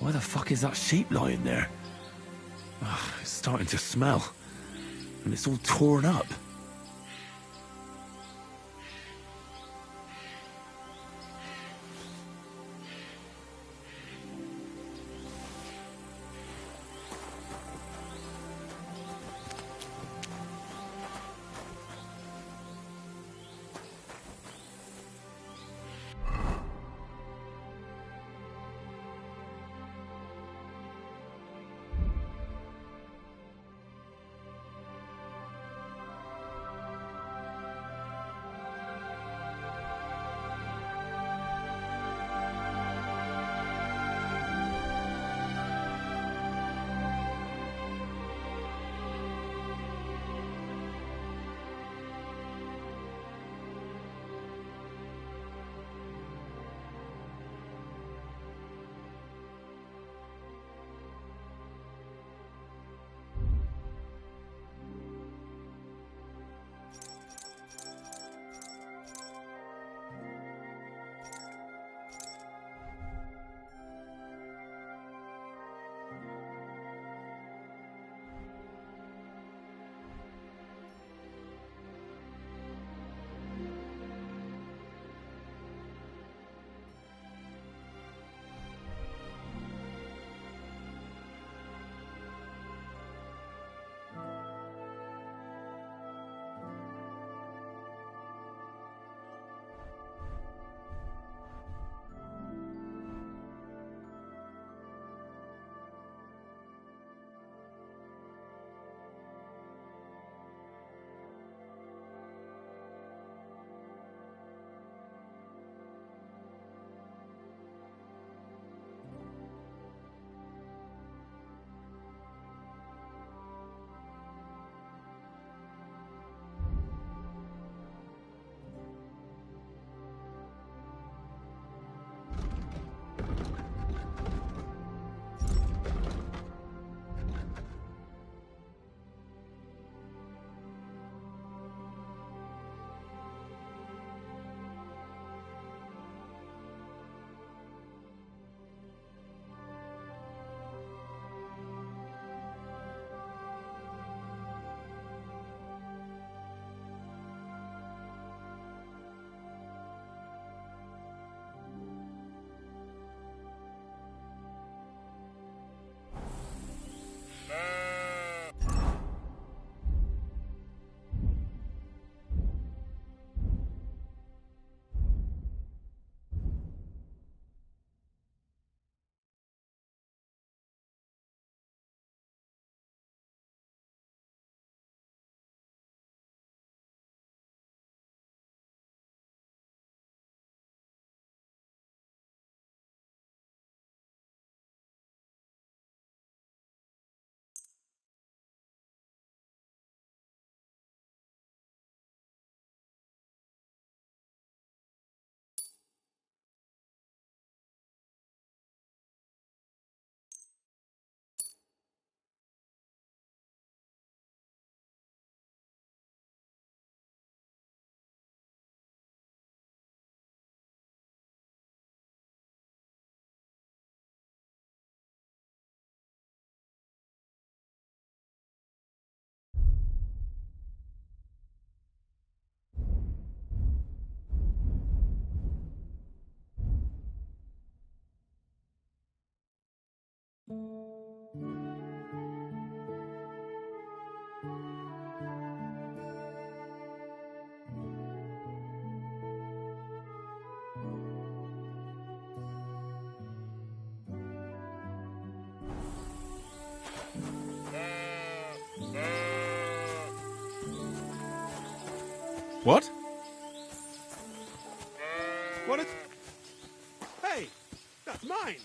Why the fuck is that sheep lying there? It's starting to smell. And it's all torn up. What? What is... Hey! That's mine!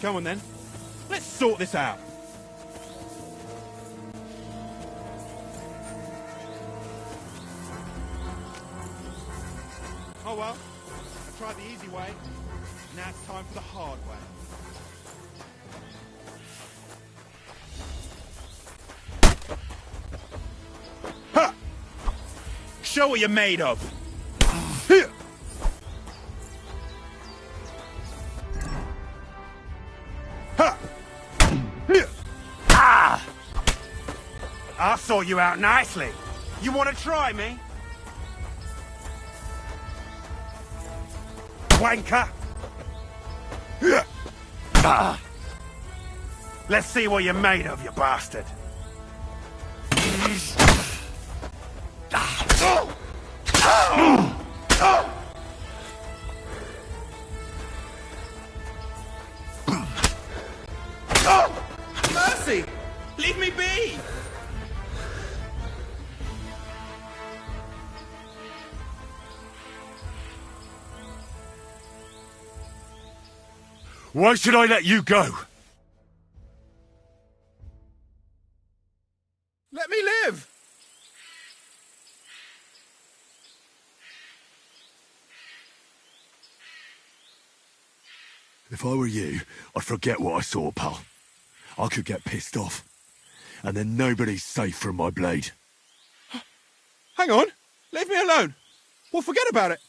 Come on then. Let's sort this out. Oh well. I tried the easy way. Now it's time for the hard way. Show what you're made of. sort you out nicely. You want to try me? Wanker! Let's see what you're made of, you bastard. Mercy! Leave me be! Why should I let you go? Let me live! If I were you, I'd forget what I saw, pal. I could get pissed off. And then nobody's safe from my blade. Hang on! Leave me alone! We'll forget about it!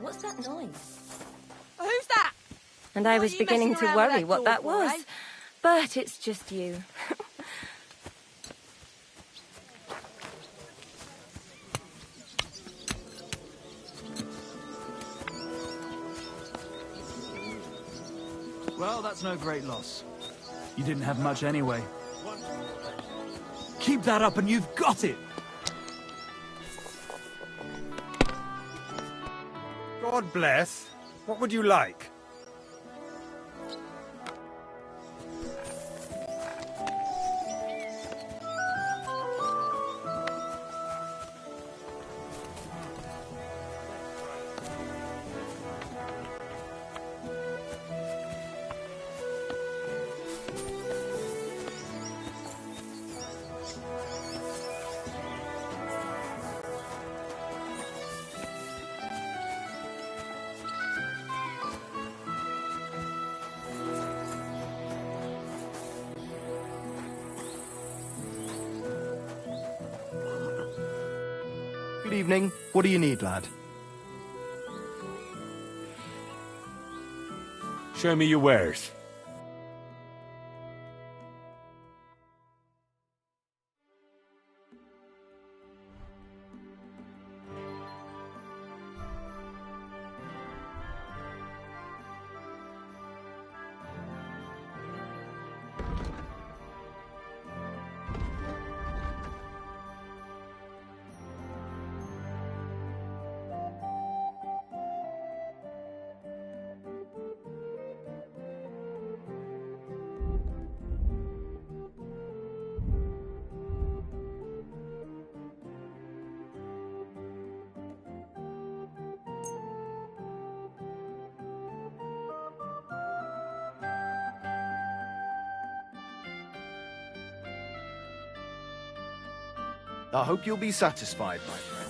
What's that noise? Who's that? And I Why was are you beginning messing to around with worry that what door that for, was. eh? But it's just you. Well, that's no great loss. You didn't have much anyway. Keep that up and you've got it! God bless. What would you like? Good evening. What do you need, lad? Show me your wares. I hope you'll be satisfied, my friend.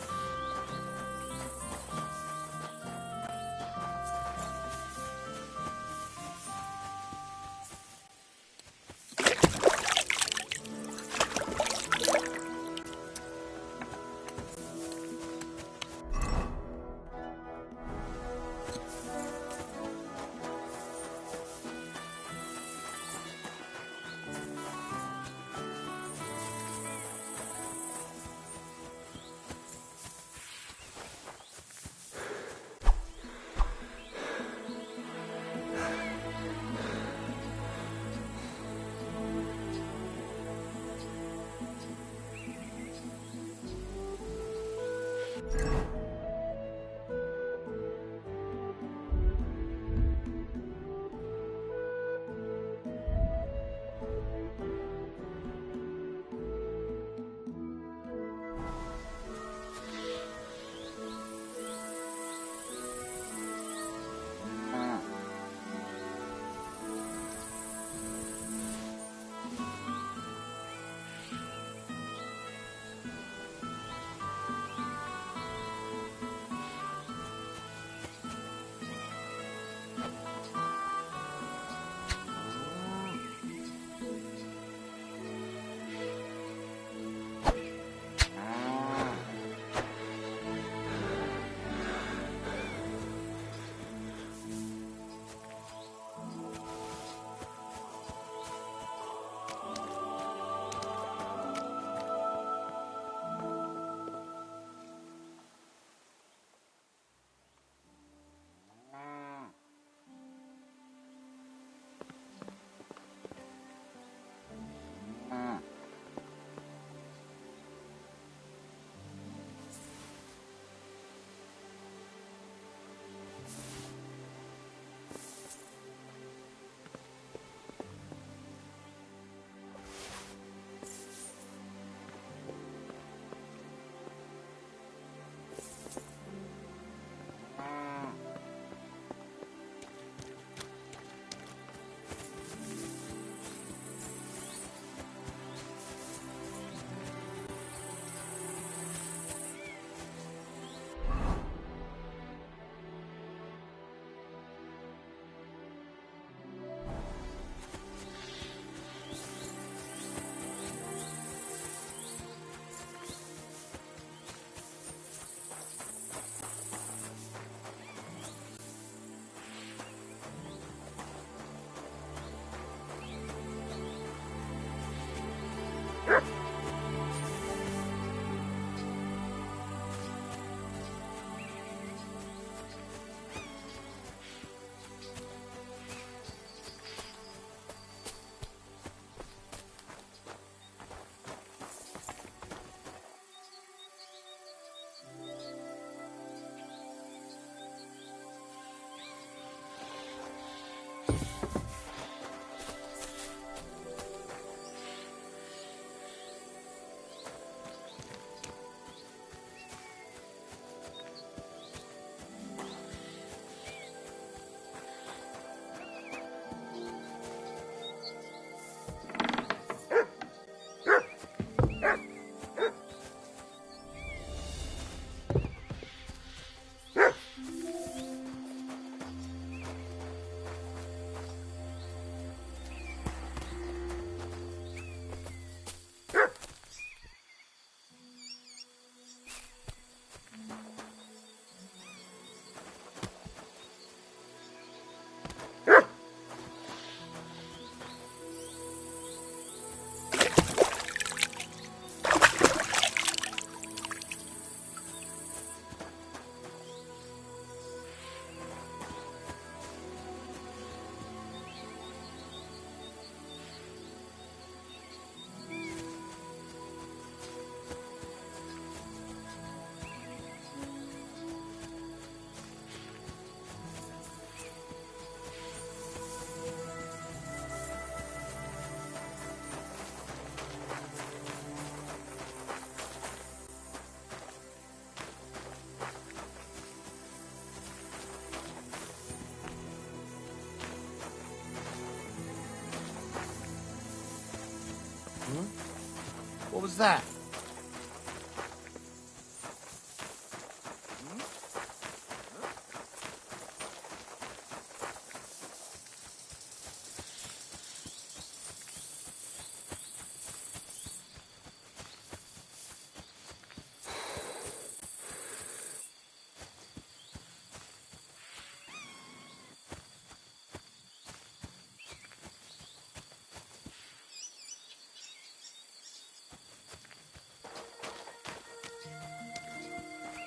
was that?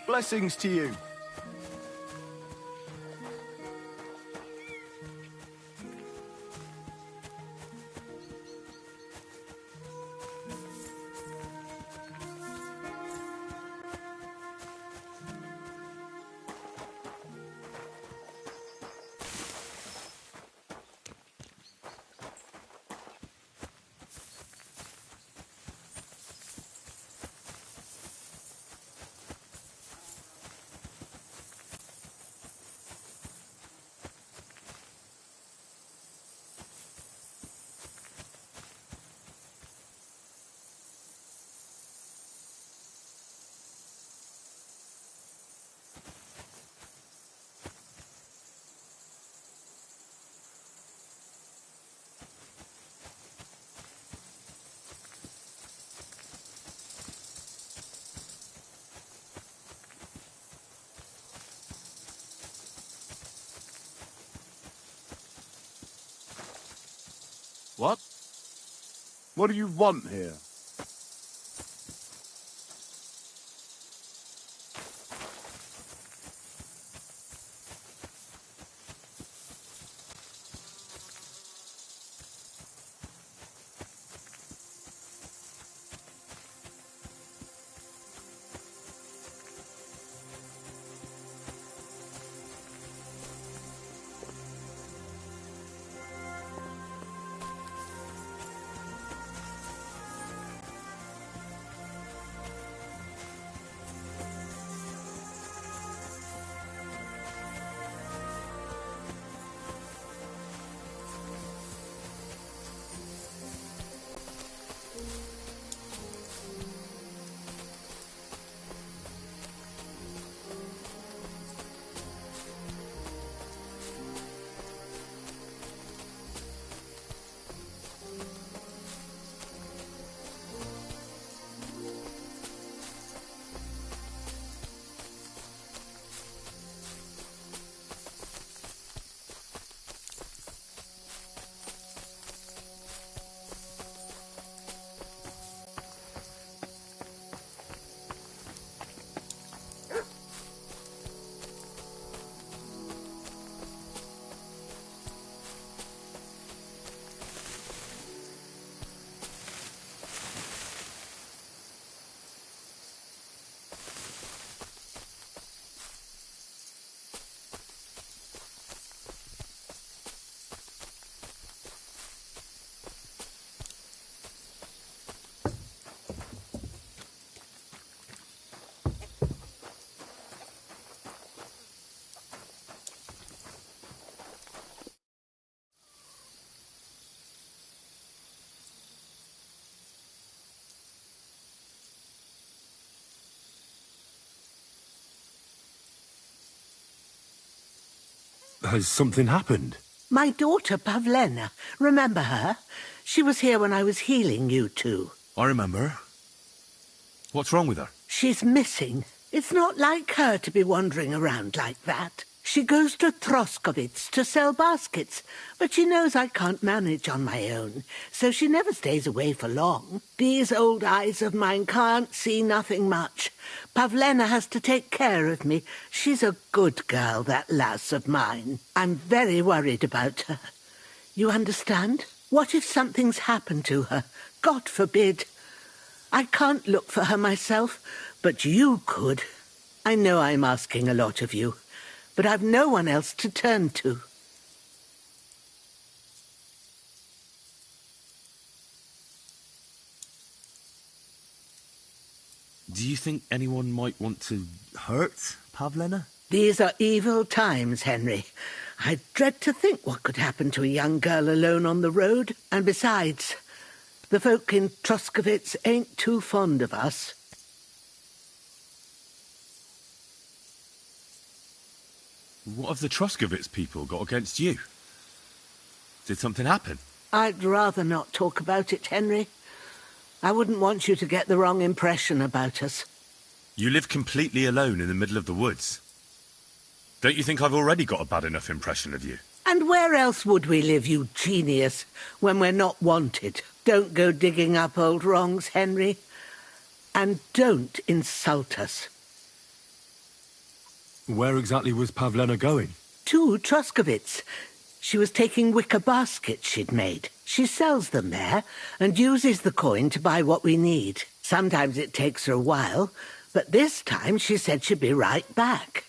Blessings to you. What? What do you want here? Has something happened? My daughter, Pavlena. Remember her? She was here when I was healing you two. I remember. What's wrong with her? She's missing. It's not like her to be wandering around like that. She goes to Troskovitz to sell baskets, but she knows I can't manage on my own, so she never stays away for long. These old eyes of mine can't see nothing much. Pavlena has to take care of me. She's a good girl, that lass of mine. I'm very worried about her. You understand? What if something's happened to her? God forbid. I can't look for her myself, but you could. I know I'm asking a lot of you, but I've no one else to turn to. Do you think anyone might want to hurt Pavlena? These are evil times, Henry. I dread to think what could happen to a young girl alone on the road. And besides, The folk in Troskovitz ain't too fond of us. What have the Troskovitz people got against you? Did something happen? I'd rather not talk about it, Henry. I wouldn't want you to get the wrong impression about us. You live completely alone in the middle of the woods. Don't you think I've already got a bad enough impression of you? And where else would we live, you genius, when we're not wanted? Don't go digging up old wrongs, Henry. And don't insult us. Where exactly was Pavlena going? To Troskovitz. She was taking wicker baskets she'd made. She sells them there and uses the coin to buy what we need. Sometimes it takes her a while, but this time she said she'd be right back.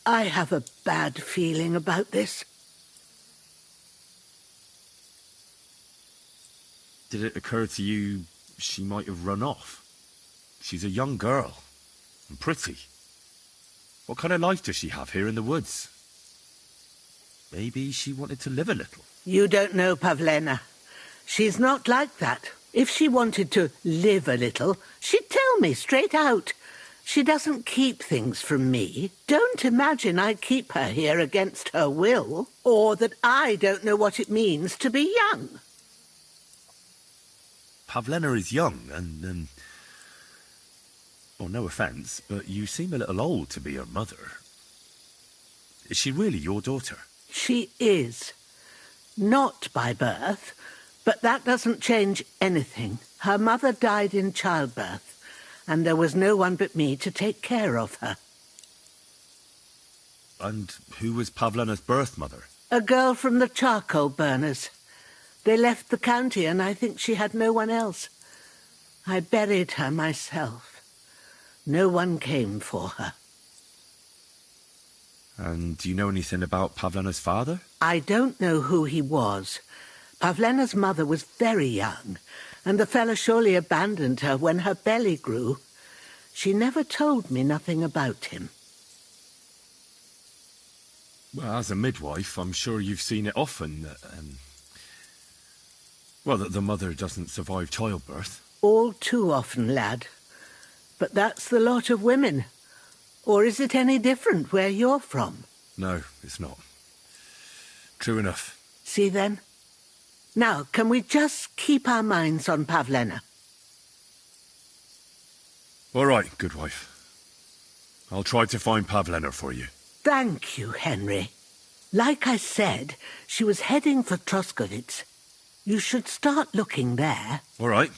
I have a bad feeling about this. Did it occur to you she might have run off? She's a young girl, and pretty. What kind of life does she have here in the woods? Maybe she wanted to live a little. You don't know Pavlena. She's not like that. If she wanted to live a little, she'd tell me straight out. She doesn't keep things from me. Don't imagine I keep her here against her will, or that I don't know what it means to be young. Pavlena is young, and, well, no offence, but you seem a little old to be her mother. Is she really your daughter? She is. Not by birth, but that doesn't change anything. Her mother died in childbirth, and there was no one but me to take care of her. And who was Pavlena's birth mother? A girl from the charcoal burners. They left the county, and I think she had no one else. I buried her myself. No one came for her. And do you know anything about Pavlena's father? I don't know who he was. Pavlena's mother was very young, and the fella surely abandoned her when her belly grew. She never told me nothing about him. Well, as a midwife, I'm sure you've seen it often that, well, that the mother doesn't survive childbirth. All too often, lad. But that's the lot of women. Or is it any different where you're from? No, it's not. True enough. See then? Now, can we just keep our minds on Pavlena? All right, good wife. I'll try to find Pavlena for you. Thank you, Henry. Like I said, she was heading for Troskovitz. You should start looking there. All right.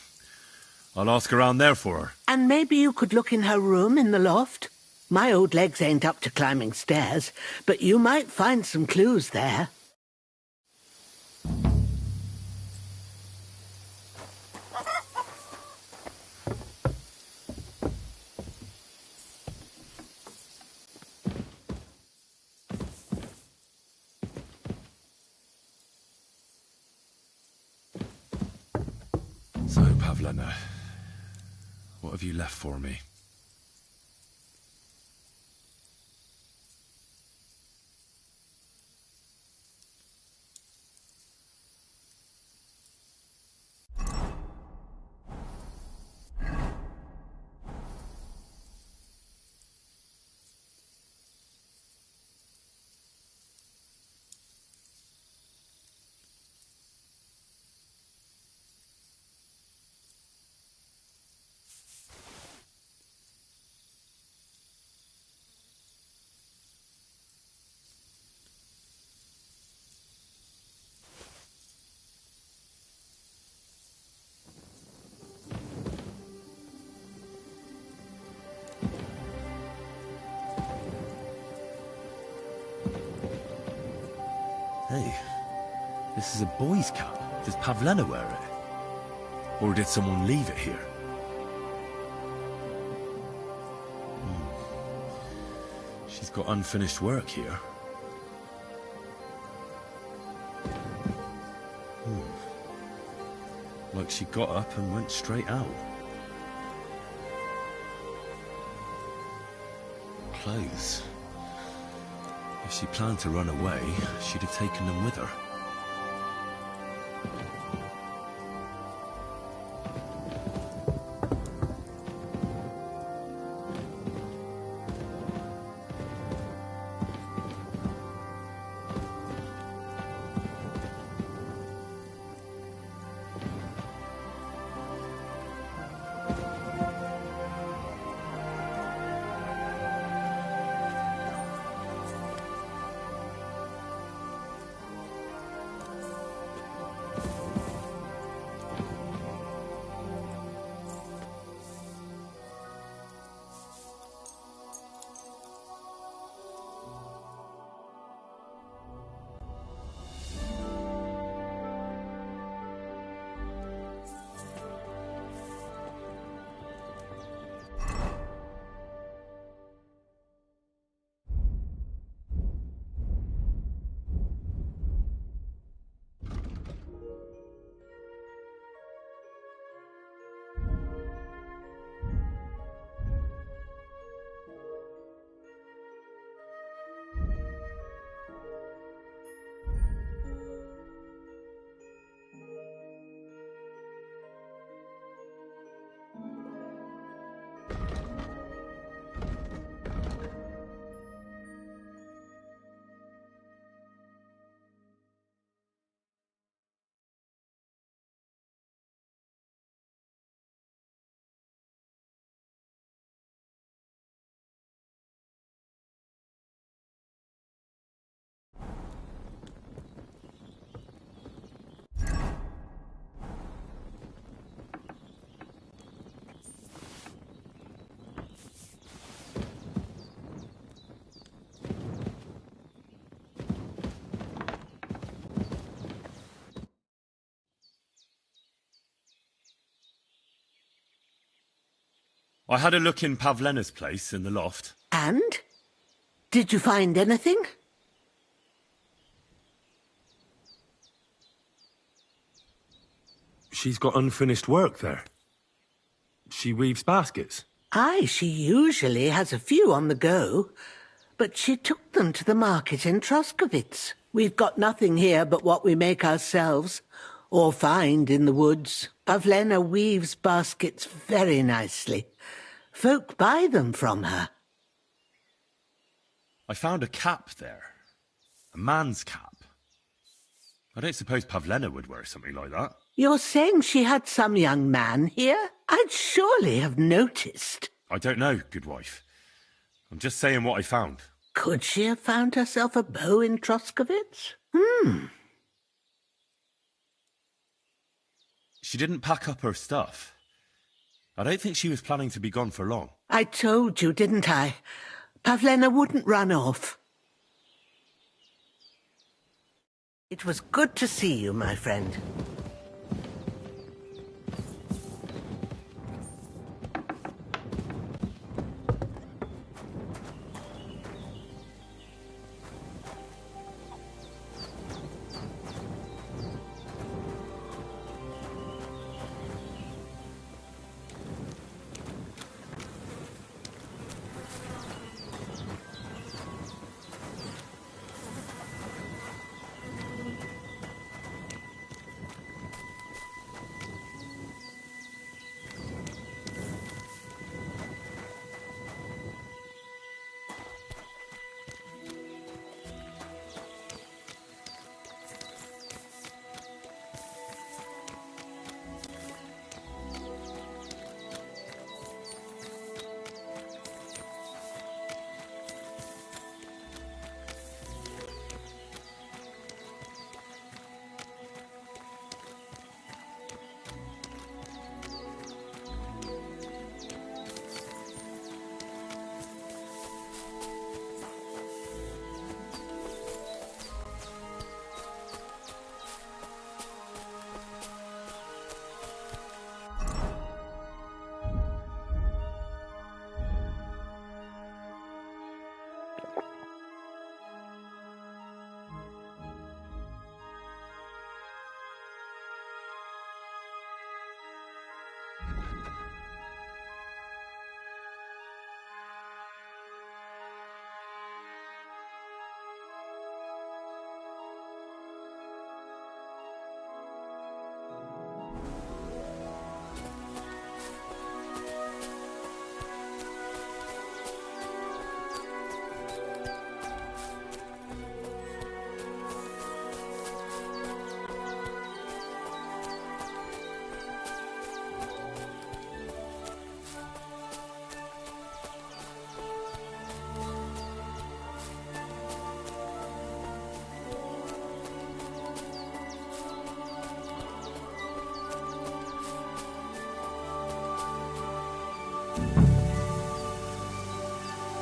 I'll ask around there for her. And maybe you could look in her room in the loft. My old legs ain't up to climbing stairs, but you might find some clues there. So, Pavlena, what have you left for me? Hey, this is a boy's cap. Does Pavlena wear it? Or did someone leave it here? She's got unfinished work here. Like she got up and went straight out. Clothes. If she planned to run away, she'd have taken them with her. I had a look in Pavlena's place in the loft. And? Did you find anything? She's got unfinished work there. She weaves baskets. Aye, she usually has a few on the go, but she took them to the market in Troskovitz. We've got nothing here but what we make ourselves, or find in the woods. Pavlena weaves baskets very nicely. Folk buy them from her. I found a cap there. A man's cap. I don't suppose Pavlena would wear something like that. You're saying she had some young man here? I'd surely have noticed. I don't know, good wife. I'm just saying what I found. Could she have found herself a beau in Troskovitz? She didn't pack up her stuff. I don't think she was planning to be gone for long. I told you, didn't I? Pavlena wouldn't run off. It was good to see you, my friend.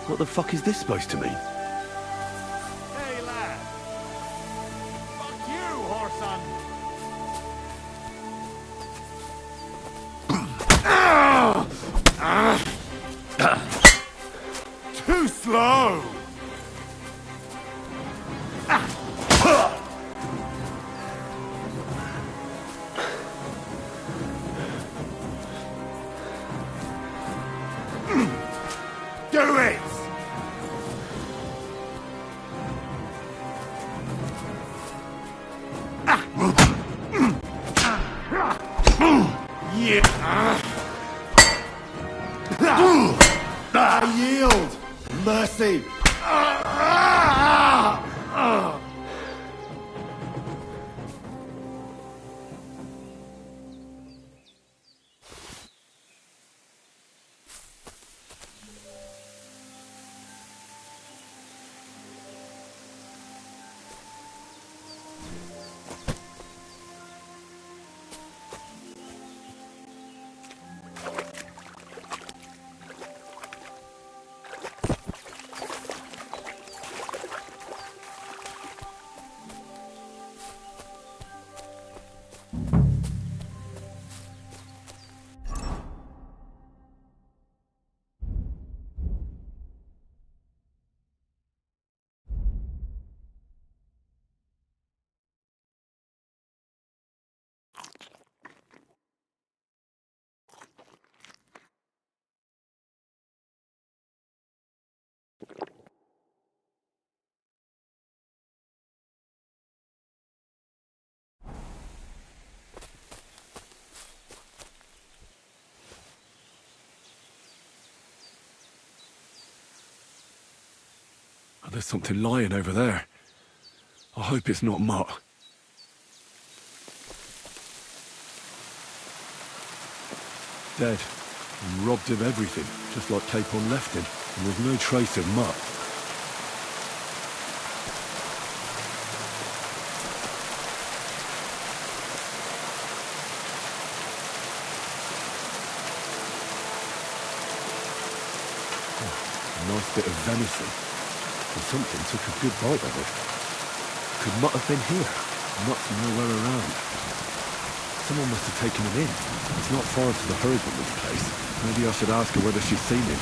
What the fuck is this supposed to mean? Hey, lad. Fuck you, whoreson. Too slow. Do it! Yeah. I yield. Mercy. There's something lying over there. I hope it's not Mutt. Dead. And robbed of everything, just like Capon left him. And there's no trace of Mutt. A nice bit of venison. And something took a good bite of it. Could Mutt have been here? Mutt's nowhere around. Someone must have taken him in. It's not far to the husband's place. Maybe I should ask her whether she's seen him.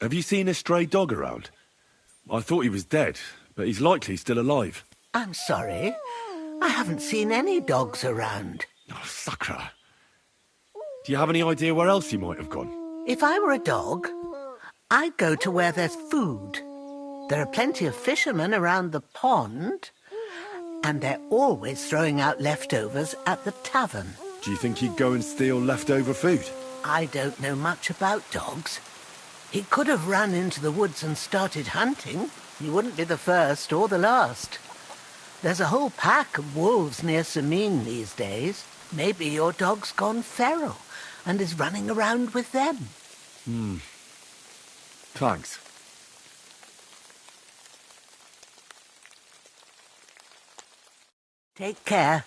Have you seen a stray dog around? I thought he was dead, but he's likely still alive. I'm sorry. I haven't seen any dogs around. Oh, Sakra. Do you have any idea where else he might have gone? If I were a dog, I'd go to where there's food. There are plenty of fishermen around the pond, and they're always throwing out leftovers at the tavern. Do you think he'd go and steal leftover food? I don't know much about dogs. He could have run into the woods and started hunting. He wouldn't be the first or the last. There's a whole pack of wolves near Samine these days. Maybe your dog's gone feral and is running around with them. Thanks. Take care.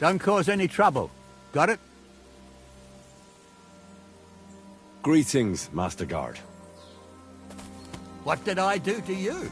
Don't cause any trouble. Got it? Greetings, Master Guard. What did I do to you?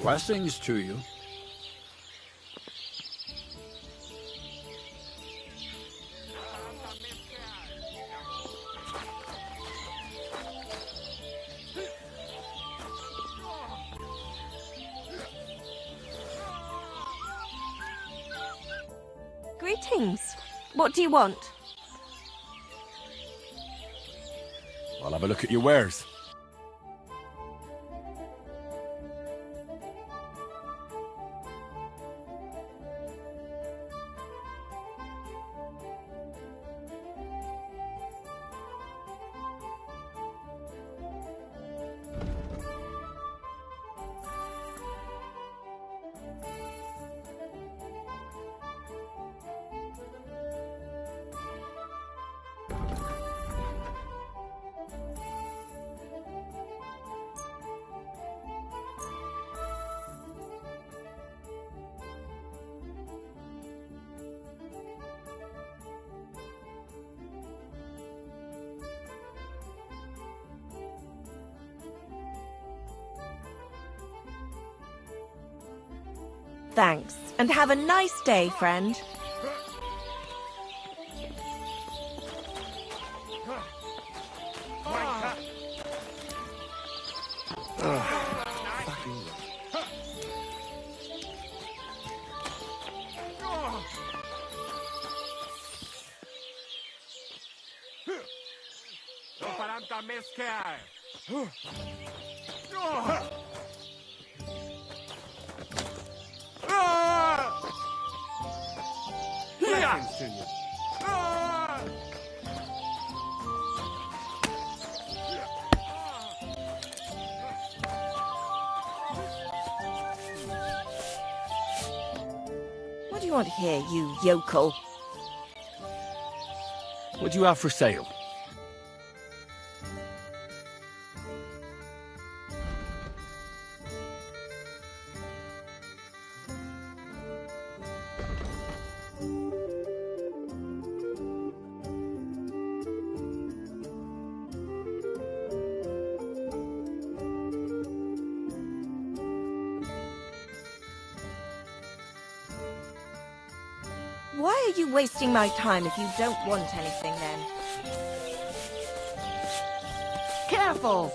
Blessings to you. Greetings. What do you want? I'll have a look at your wares. Thanks. And have a nice day, friend. What do you want here, you yokel? What do you have for sale? Why are you wasting my time if you don't want anything, then? Careful!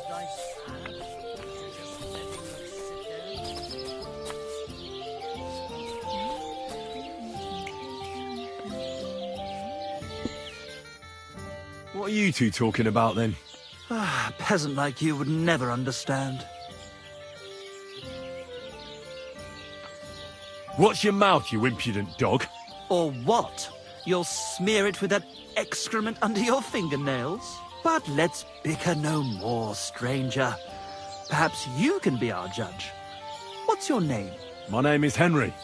What are you two talking about, then? A peasant like you would never understand. Watch your mouth, you impudent dog. Or what? You'll smear it with that excrement under your fingernails? But let's bicker no more, stranger. Perhaps you can be our judge. What's your name? My name is Henry.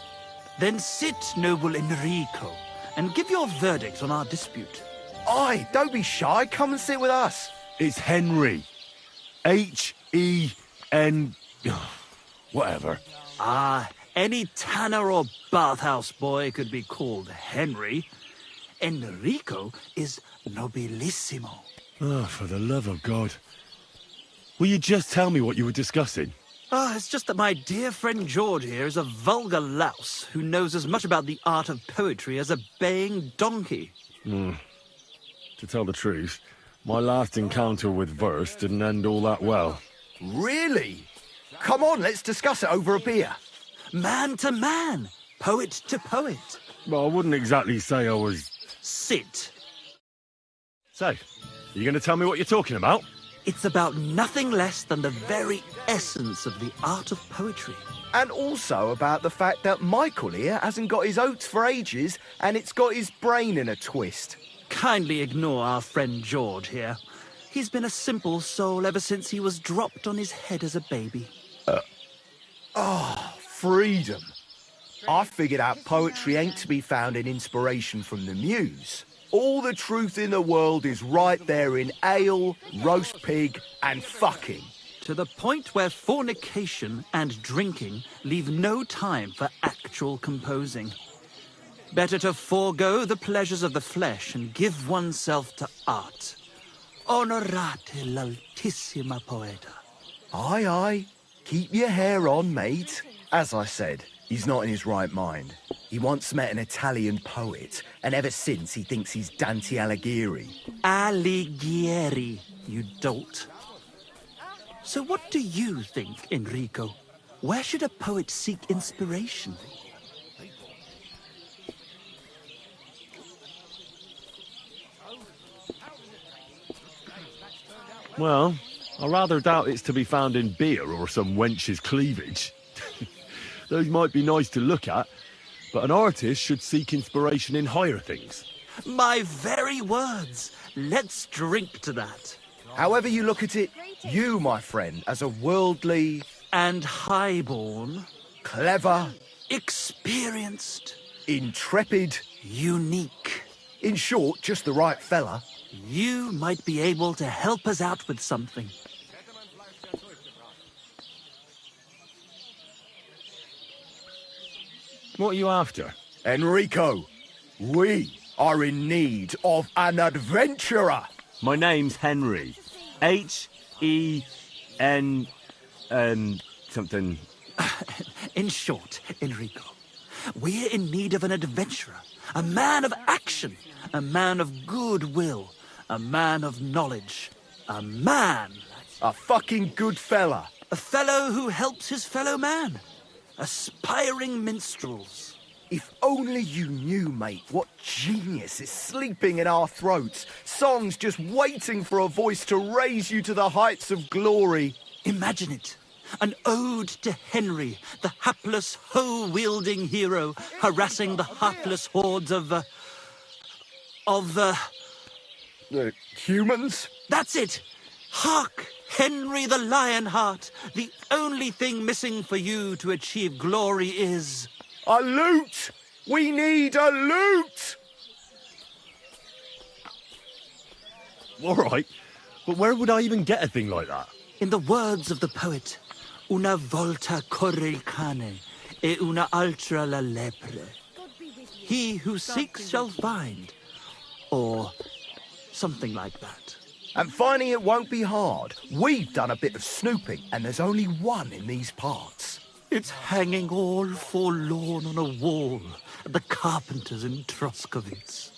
Then sit, noble Enrico, and give your verdict on our dispute. Oi, don't be shy. Come and sit with us. It's Henry. H-E-N... whatever. Ah, any tanner or bathhouse boy could be called Henry. Enrico is nobilissimo. Oh, for the love of God. Will you just tell me what you were discussing? It's just that my dear friend George here is a vulgar louse who knows as much about the art of poetry as a baying donkey. To tell the truth, my last encounter with verse didn't end all that well. Really? Come on, let's discuss it over a beer. Man to man, poet to poet. Well, I wouldn't exactly say I was... Sit. So, you going to tell me what you're talking about? It's about nothing less than the very essence of the art of poetry. And also about the fact that Michael here hasn't got his oats for ages and it's got his brain in a twist. Kindly ignore our friend George here. He's been a simple soul ever since he was dropped on his head as a baby. Freedom. I figured out poetry ain't to be found in inspiration from the muse. All the truth in the world is right there in ale, roast pig, and fucking. To the point where fornication and drinking leave no time for actual composing. Better to forego the pleasures of the flesh and give oneself to art. Onorate l'altissima poeta. Aye, aye. Keep your hair on, mate. As I said, he's not in his right mind. He once met an Italian poet, and ever since he thinks he's Dante Alighieri. Alighieri, you dolt. So what do you think, Enrico? Where should a poet seek inspiration? Well, I rather doubt it's to be found in beer or some wench's cleavage. Those might be nice to look at, but an artist should seek inspiration in higher things. My very words. Let's drink to that. However you look at it, you, my friend, as a worldly... And highborn. clever... experienced. intrepid... unique. in short, just the right fella. You might be able to help us out with something. What are you after? Enrico, we are in need of an adventurer. My name's Henry. H-E-N... something... In short, Enrico, we're in need of an adventurer, a man of action, a man of goodwill, a man of knowledge, a man. A fucking good fella. A fellow who helps his fellow man. Aspiring minstrels. If only you knew, mate, what genius is sleeping in our throats. Songs just waiting for a voice to raise you to the heights of glory. Imagine it. An ode to Henry, the hapless, hoe-wielding hero, harassing the heartless hordes of Humans? That's it! Hark! Henry the Lionheart! The only thing missing for you to achieve glory is... A loot! We need a loot! All right, but where would I even get a thing like that? In the words of the poet, una volta corre il cane, e una altra la lepre. He who seeks shall find. Or something like that. And finding it won't be hard. We've done a bit of snooping, and there's only one in these parts. It's hanging all forlorn on a wall at the carpenter's in Troskowitz.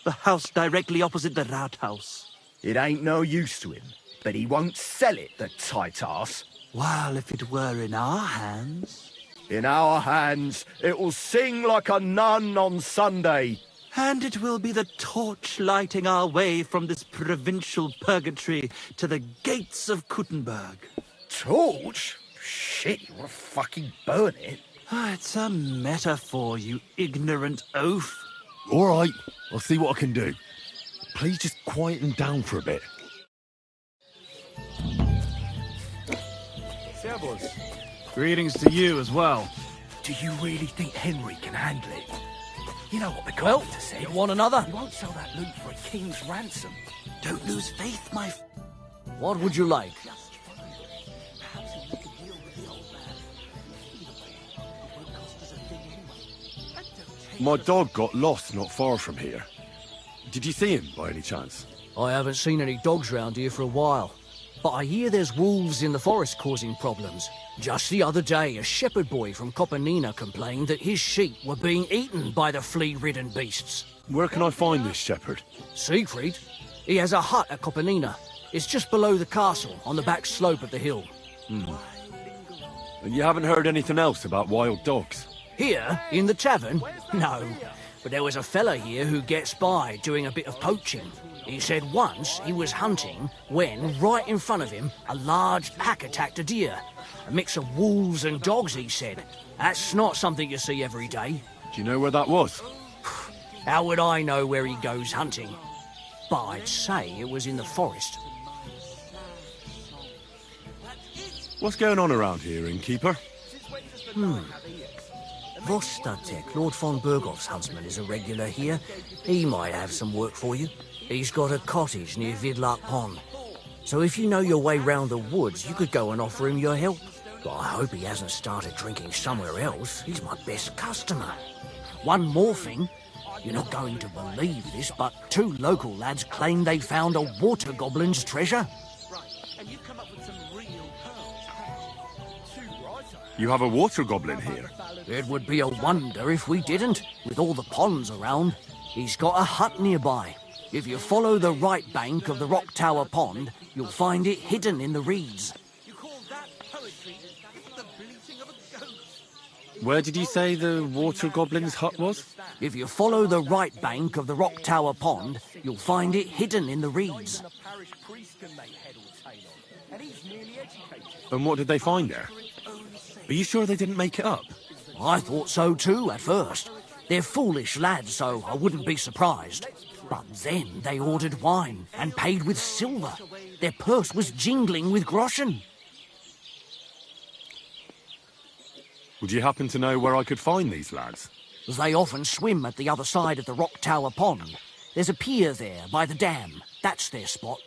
The house directly opposite the Rathaus. It ain't no use to him, but he won't sell it, the tight ass. While if it were in our hands... In our hands, it will sing like a nun on Sunday. And it will be the torch lighting our way from this provincial purgatory to the gates of Kuttenberg. Torch? Shit, you want to fucking burn it? It's a metaphor, you ignorant oaf. All right, I'll see what I can do. Please just quieten down for a bit. Servus. Greetings to you as well. Do you really think Henry can handle it? You know what the doctor said. You want another? He won't sell that loot for a king's ransom. Don't lose faith, my... What would you like? My dog got lost not far from here. Did you see him by any chance? I haven't seen any dogs round here for a while. But I hear there's wolves in the forest causing problems. Just the other day, a shepherd boy from Copenina complained that his sheep were being eaten by the flea-ridden beasts. Where can I find this shepherd? Siegfried? He has a hut at Copenina. It's just below the castle, on the back slope of the hill. And you haven't heard anything else about wild dogs? Here, in the tavern? No. But there was a fella here who gets by doing a bit of poaching. He said once he was hunting when, right in front of him, a large pack attacked a deer. A mix of wolves and dogs, he said. That's not something you see every day. Do you know where that was? How would I know where he goes hunting? But I'd say it was in the forest. What's going on around here, innkeeper? Vostatek, Lord von Bergoff's huntsman, is a regular here. He might have some work for you. He's got a cottage near Vidlark Pond. So if you know your way round the woods, you could go and offer him your help. But I hope he hasn't started drinking somewhere else. He's my best customer. One more thing. You're not going to believe this, but 2 local lads claim they found a water goblin's treasure. You have a water goblin here? It would be a wonder if we didn't, with all the ponds around. He's got a hut nearby. If you follow the right bank of the Rock Tower Pond, you'll find it hidden in the reeds. Where did you say the water goblin's hut was? If you follow the right bank of the Rock Tower Pond, you'll find it hidden in the reeds. And what did they find there? Are you sure they didn't make it up? I thought so too at first. They're foolish lads, so I wouldn't be surprised. But then they ordered wine and paid with silver. Their purse was jingling with groschen. Would you happen to know where I could find these lads? They often swim at the other side of the Rock Tower Pond. There's a pier there by the dam. That's their spot.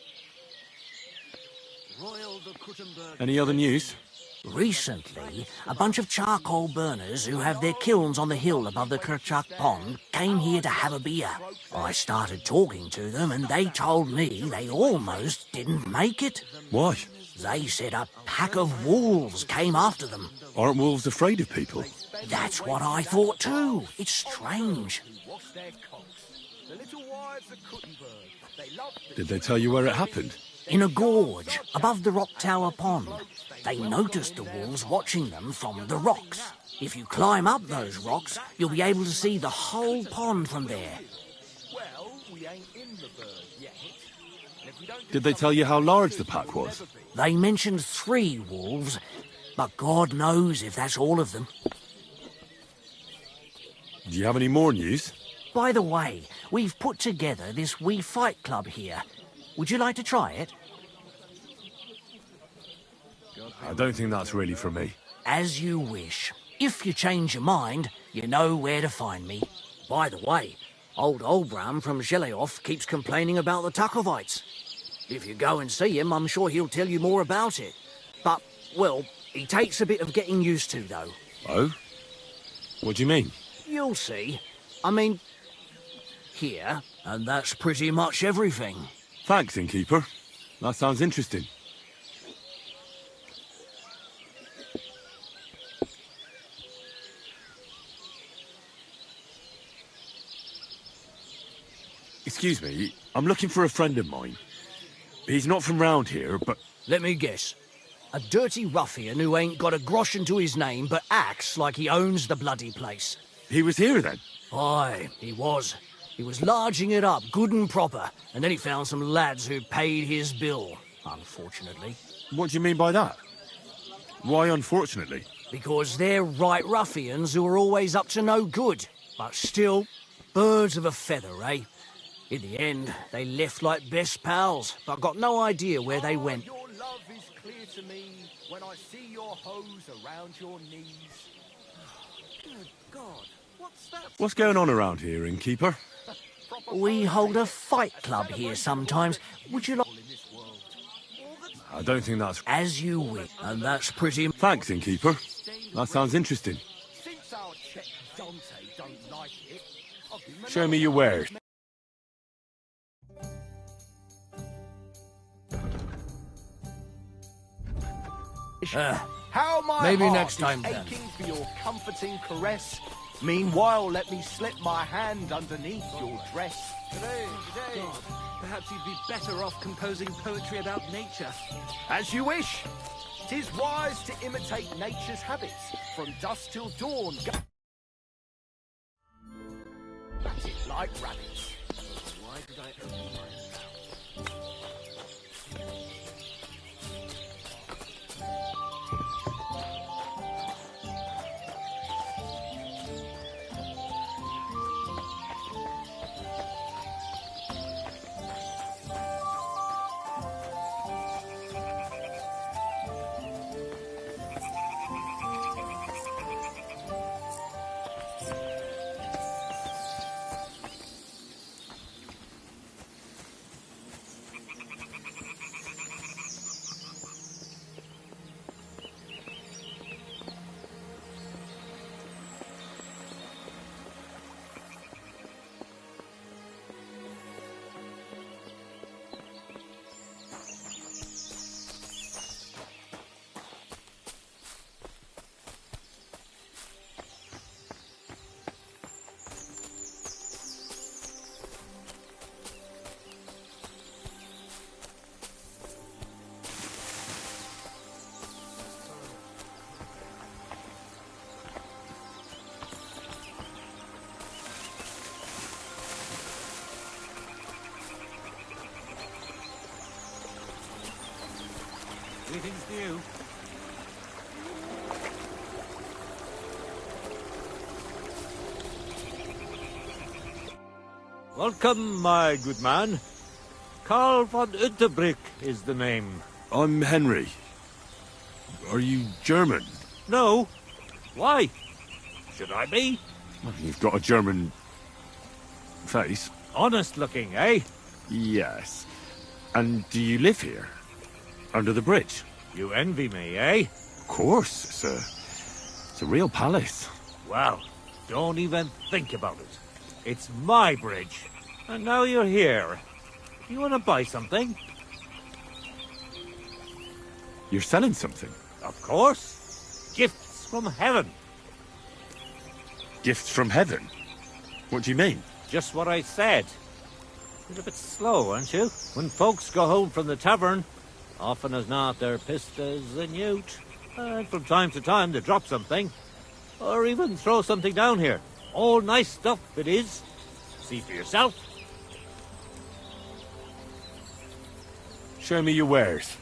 Any other news? Recently, a bunch of charcoal burners who have their kilns on the hill above the Kerchak Pond came here to have a beer. I started talking to them and they told me they almost didn't make it. Why? They said a pack of wolves came after them. Aren't wolves afraid of people? That's what I thought too. It's strange. Did they tell you where it happened? In a gorge above the Rock Tower Pond. They noticed the wolves watching them from the rocks. If you climb up those rocks, you'll be able to see the whole pond from there. Did they tell you how large the pack was? They mentioned 3 wolves, but God knows if that's all of them. Do you have any more news? By the way, we've put together this wee fight club here. Would you like to try it? I don't think that's really for me. As you wish. If you change your mind, you know where to find me. By the way, old Olbram from Zheleov keeps complaining about the Takovites. If you go and see him, I'm sure he'll tell you more about it. But, well, he takes a bit of getting used to, though. Oh? What do you mean? You'll see. I mean, here, and that's pretty much everything. Thanks, innkeeper. That sounds interesting. Excuse me, I'm looking for a friend of mine. He's not from round here, but... Let me guess. A dirty ruffian who ain't got a groschen to his name but acts like he owns the bloody place. He was here then? Aye, he was. He was larging it up, good and proper, and then he found some lads who paid his bill, unfortunately. What do you mean by that? Why unfortunately? Because they're right ruffians who are always up to no good. But still, birds of a feather, eh? In the end, they left like best pals, but got no idea where they went. Your love is clear to me when I see your hose around your knees. Good God, what's that? What's going on around here, innkeeper? We hold a fight club here sometimes. Would you like... I don't think that's... As you wish, and that's pretty... Thanks, innkeeper. That sounds interesting. Since our Czech Dante don't like it, I've been Show me your wares. How my maybe heart next is time, then. aching for your comforting caress. Meanwhile, let me slip my hand underneath your dress. God, perhaps you'd be better off composing poetry about nature. As you wish. 'Tis wise to imitate nature's habits from dusk till dawn. Like rabbits. Why did I open my mouth? Greetings to you. Welcome, my good man. Karl von Unterbrick is the name. I'm Henry. Are you German? No. Why? Should I be? Well, you've got a German face. Honest looking, eh? Yes. And do you live here? Under the bridge? You envy me, eh? Of course. It's a real palace. Well, don't even think about it. It's my bridge. And now you're here. You want to buy something? You're selling something? Of course. Gifts from heaven. Gifts from heaven? What do you mean? Just what I said. You're a bit slow, aren't you? When folks go home from the tavern, often as not they're pissed as a newt. And from time to time they drop something. Or even throw something down here. All nice stuff it is. See for yourself. Show me your wares.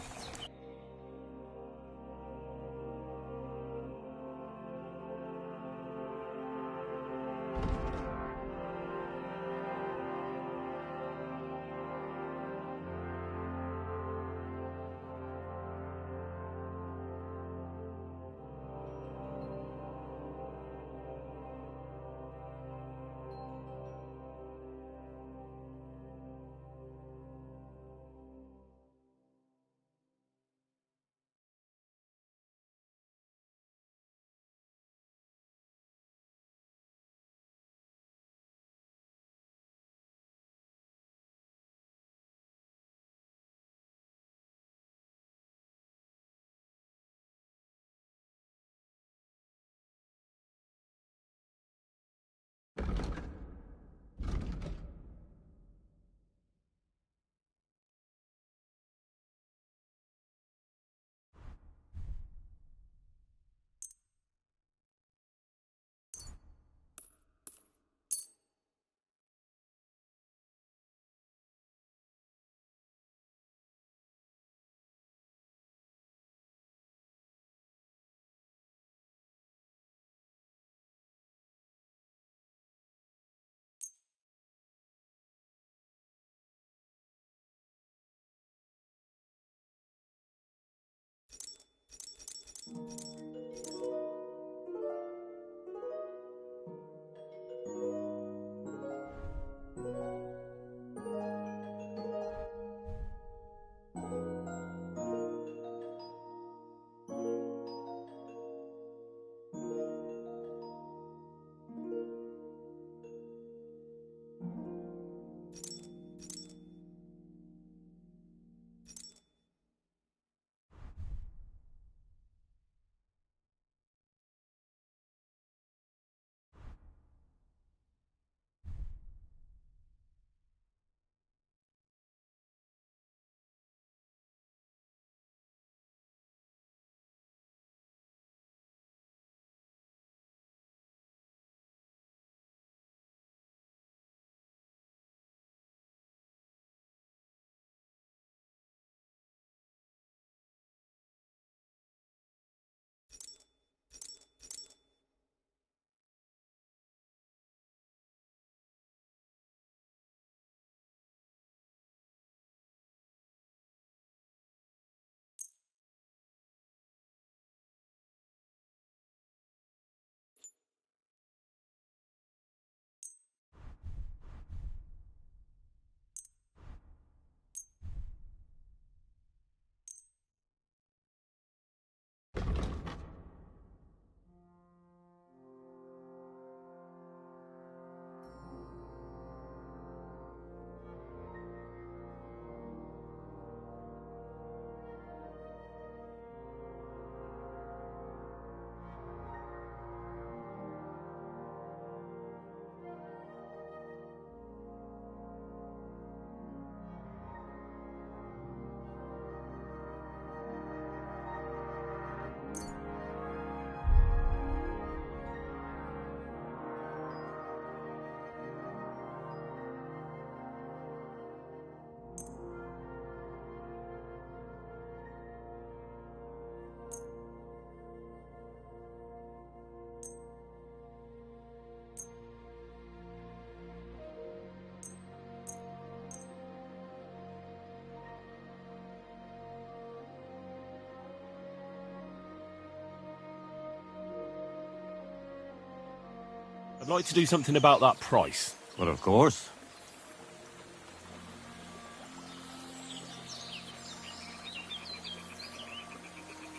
like to do something about that price. But of course.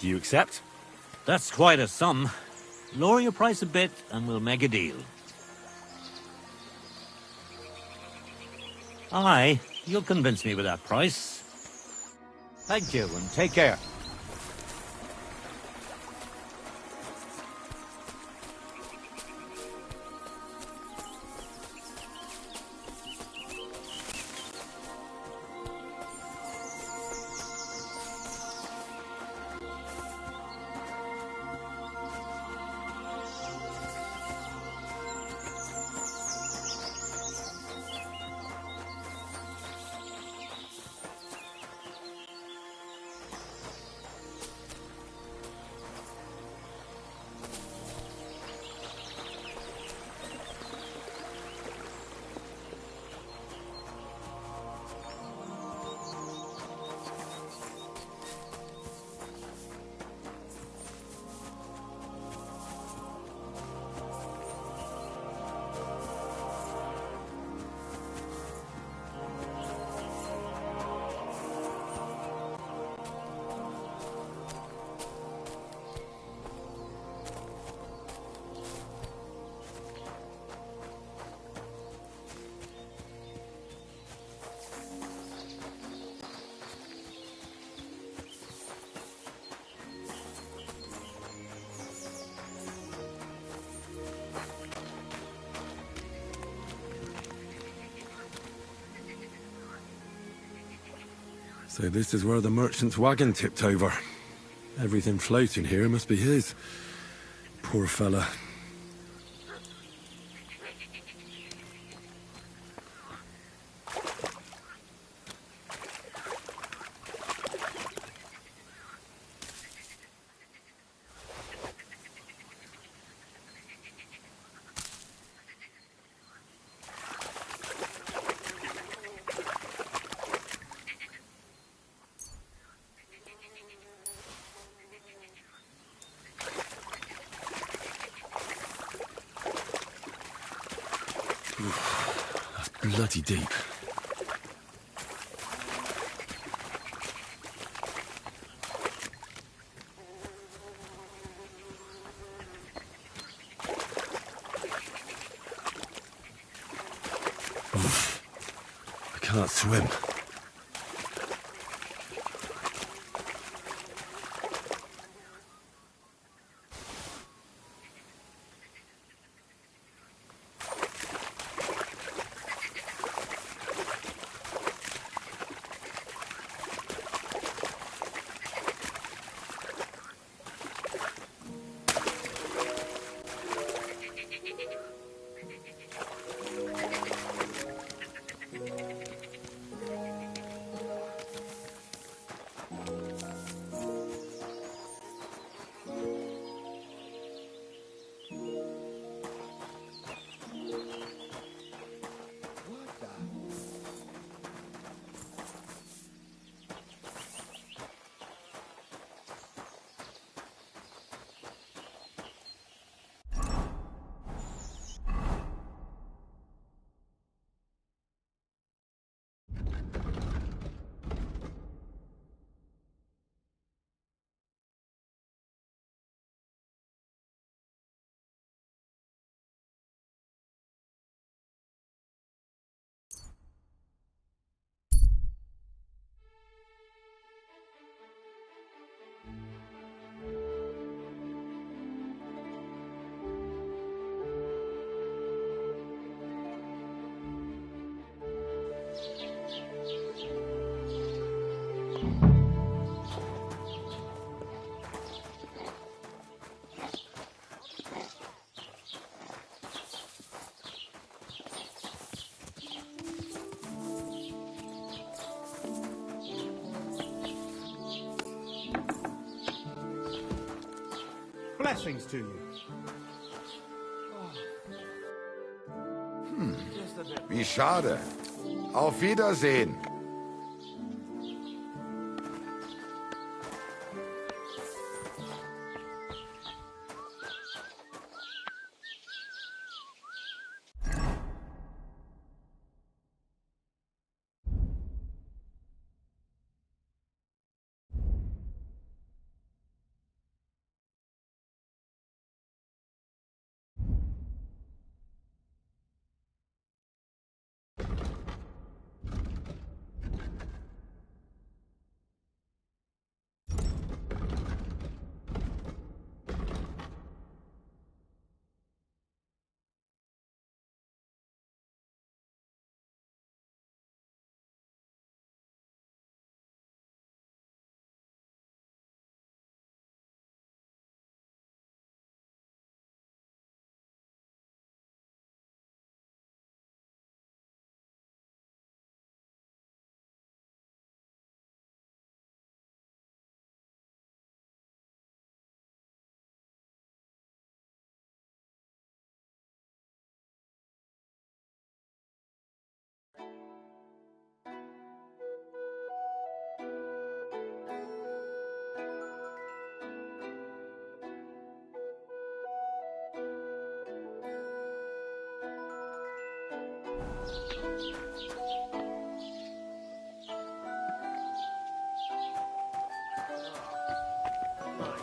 Do you accept? That's quite a sum. Lower your price a bit and we'll make a deal. Aye, you'll convince me with that price. Thank you and take care. So this is where the merchant's wagon tipped over. Everything floating here must be his. Poor fella. That's bloody deep. I can't swim. Blessings to you. Wie schade. Auf Wiedersehen.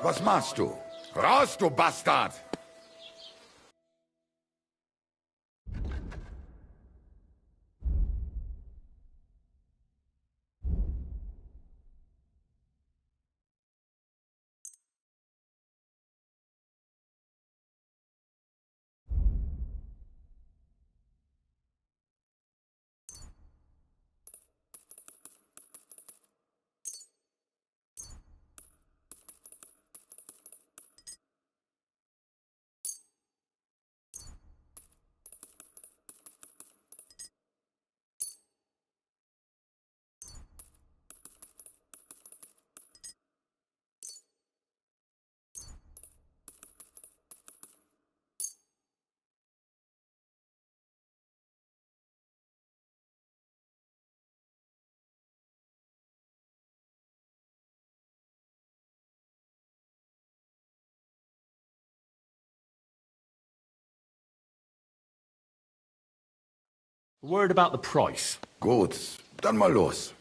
Was machst du? Raus, du Bastard! Word about the price. Gut, dann mal los.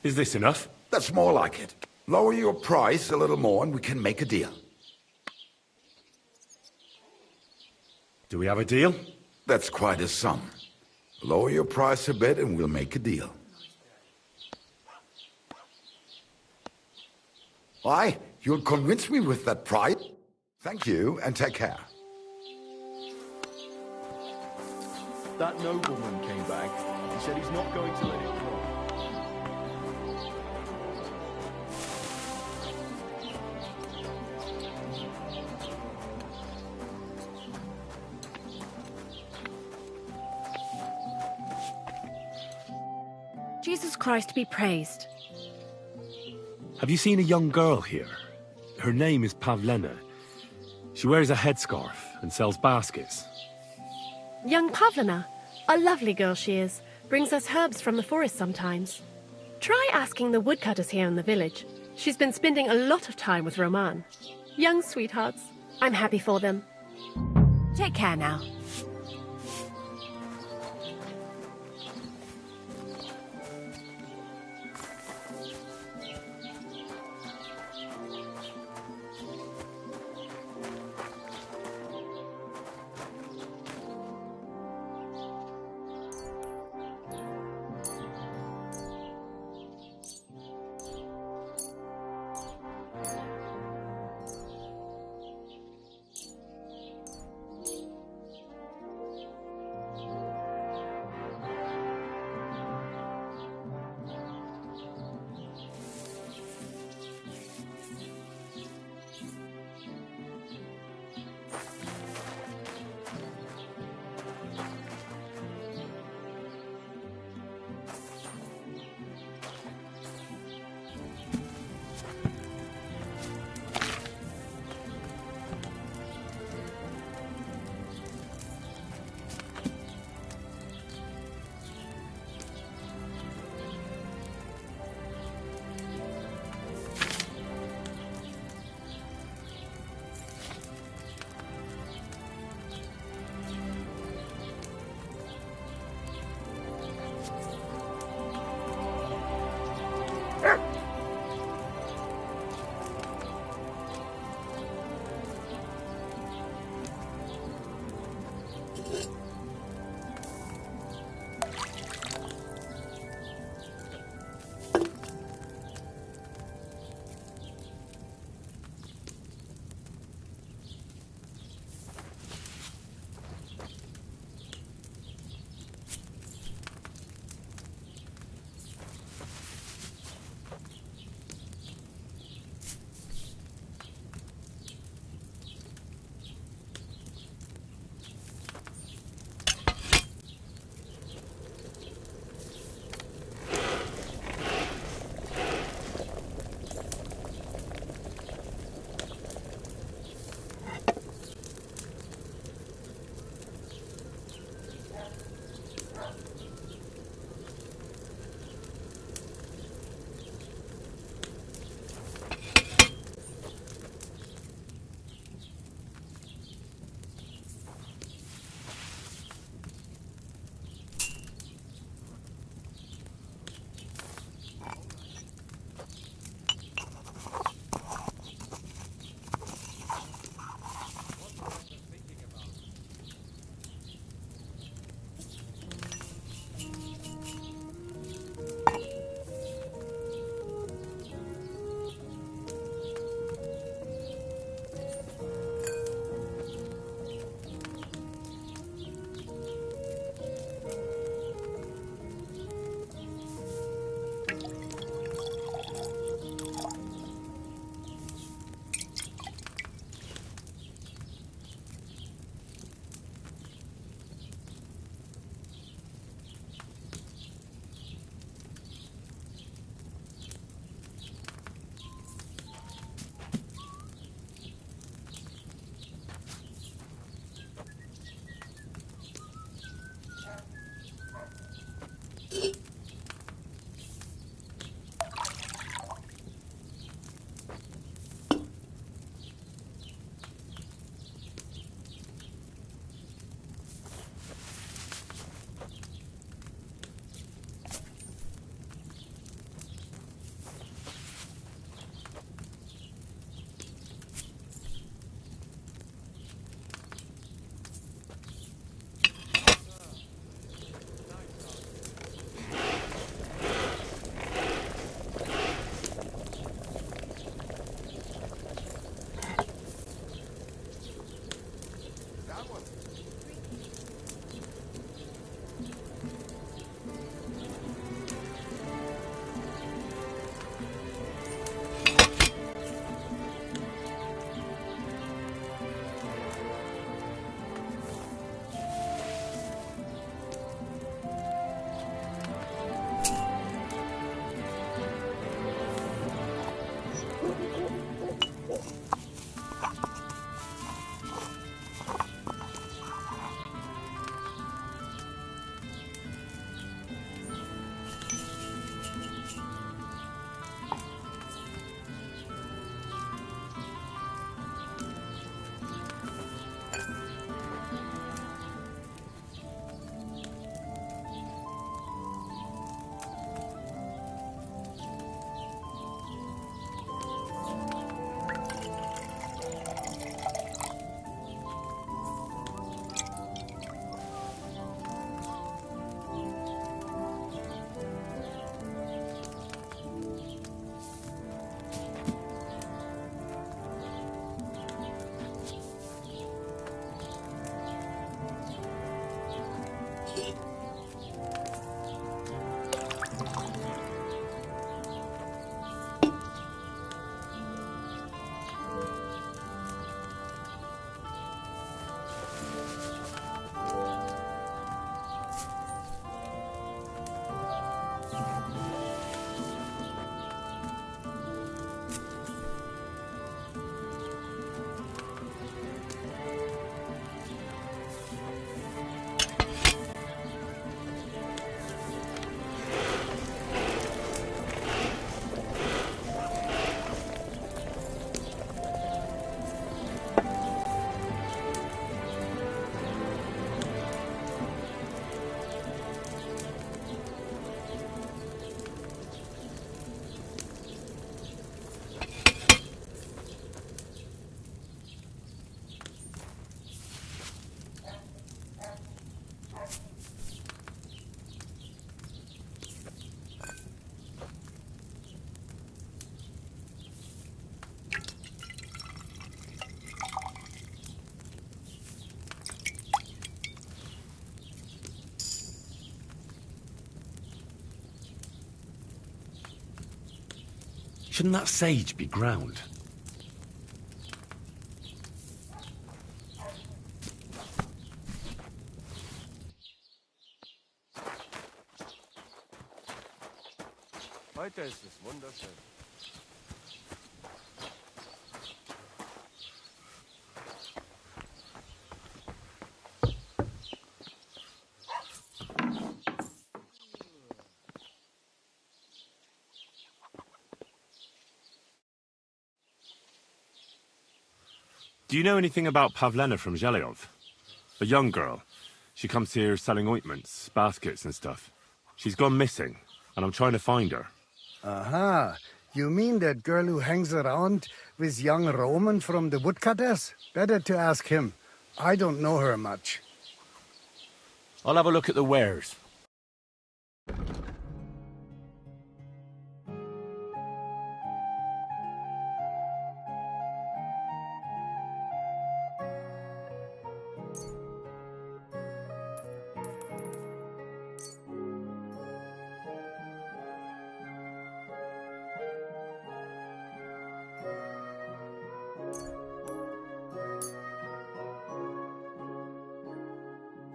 Is this enough? That's more like it. Lower your price a little more and we can make a deal. Do we have a deal? That's quite a sum. Lower your price a bit and we'll make a deal. Why? You'll convince me with that price? Thank you, and take care. That nobleman came back. He said he's not going to let it drop. Jesus Christ be praised. Have you seen a young girl here? Her name is Pavlena. She wears a headscarf and sells baskets. Young Pavlina, a lovely girl she is. Brings us herbs from the forest sometimes. Try asking the woodcutters here in the village. She's been spending a lot of time with Roman. Young sweethearts. I'm happy for them. Take care now. Shouldn't that sage be ground? Heute ist es wunderschön. Do you know anything about Pavlena from Zhelyov? A young girl. She comes here selling ointments, baskets and stuff. She's gone missing, and I'm trying to find her. Aha. You mean that girl who hangs around with young Roman from the woodcutters? Better to ask him. I don't know her much. I'll have a look at the wares.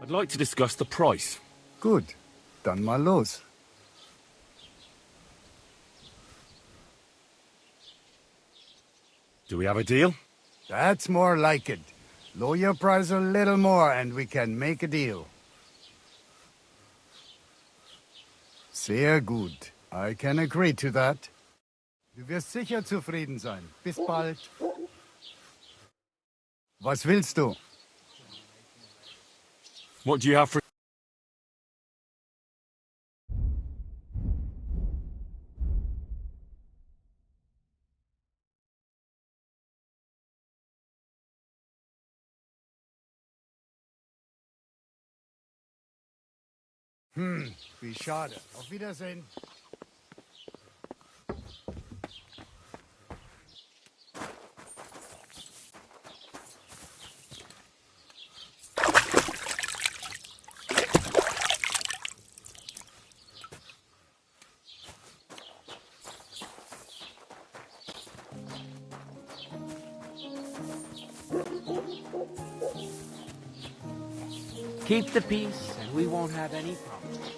I'd like to discuss the price. Good. Dann mal los. Do we have a deal? That's more like it. Lower your price a little more and we can make a deal. Sehr gut. I can agree to that. Du wirst sicher zufrieden sein. Bis bald. Was willst du? What do you have for... Wie schade. Auf Wiedersehen. Keep the peace, and we won't have any problems.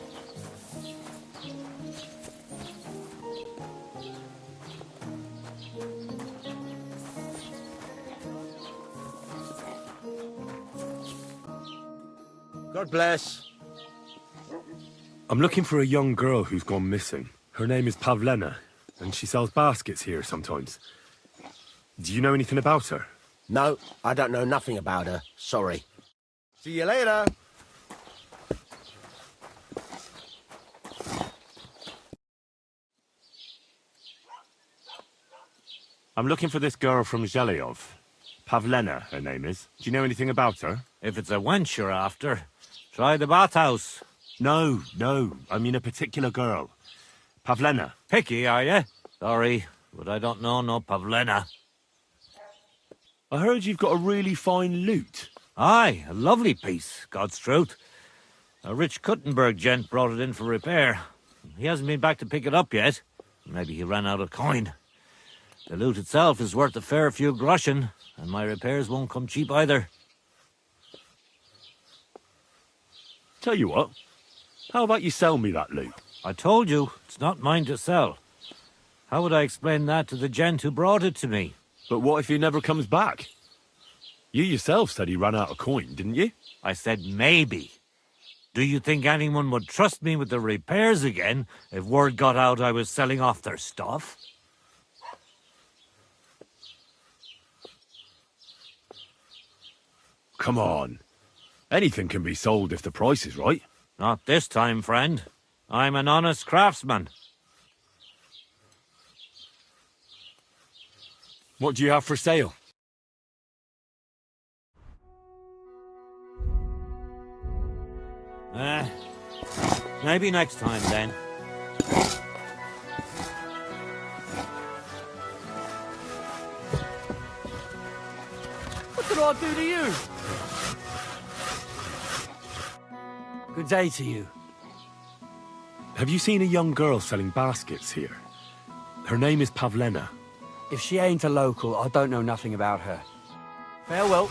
God bless. I'm looking for a young girl who's gone missing. Her name is Pavlena, and she sells baskets here sometimes. Do you know anything about her? No, I don't know nothing about her. Sorry. See you later. I'm looking for this girl from Zhelyov. Pavlena, her name is. Do you know anything about her? If it's a wench you're after, try the bathhouse. No, I mean a particular girl. Pavlena. Picky, are you? Sorry, but I don't know no Pavlena. I heard you've got a really fine lute. Aye, a lovely piece, God's truth. A rich Kuttenberg gent brought it in for repair. He hasn't been back to pick it up yet. Maybe he ran out of coin. The loot itself is worth a fair few groschen, and my repairs won't come cheap either. Tell you what, how about you sell me that loot? I told you, it's not mine to sell. How would I explain that to the gent who brought it to me? But what if he never comes back? You yourself said he ran out of coin, didn't you? I said maybe. Do you think anyone would trust me with the repairs again if word got out I was selling off their stuff? Come on. Anything can be sold if the price is right. Not this time, friend. I'm an honest craftsman. What do you have for sale? Maybe next time, then. What did I do to you? Good day to you. Have you seen a young girl selling baskets here? Her name is Pavlena. If she ain't a local, I don't know nothing about her. Farewell.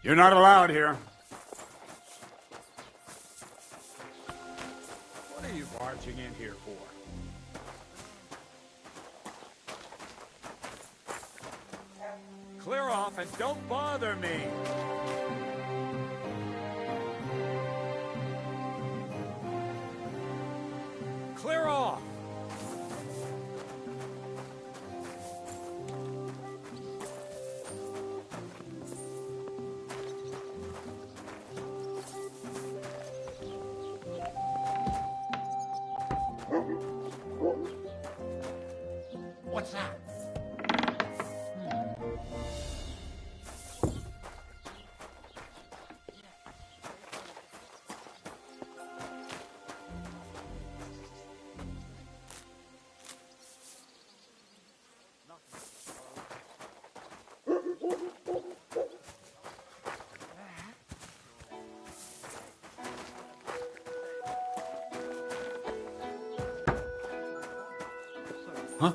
You're not allowed here. What are you barging in here for? Clear off and don't bother me. Clear off. What's that? Huh?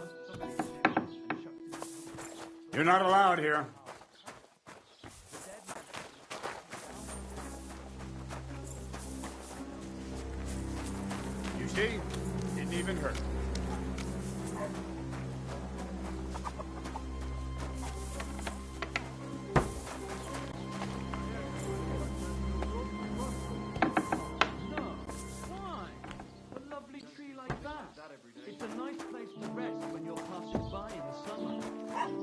You're not allowed here. You see? Didn't even hurt. It's a nice place to rest when you're passing by in the summer.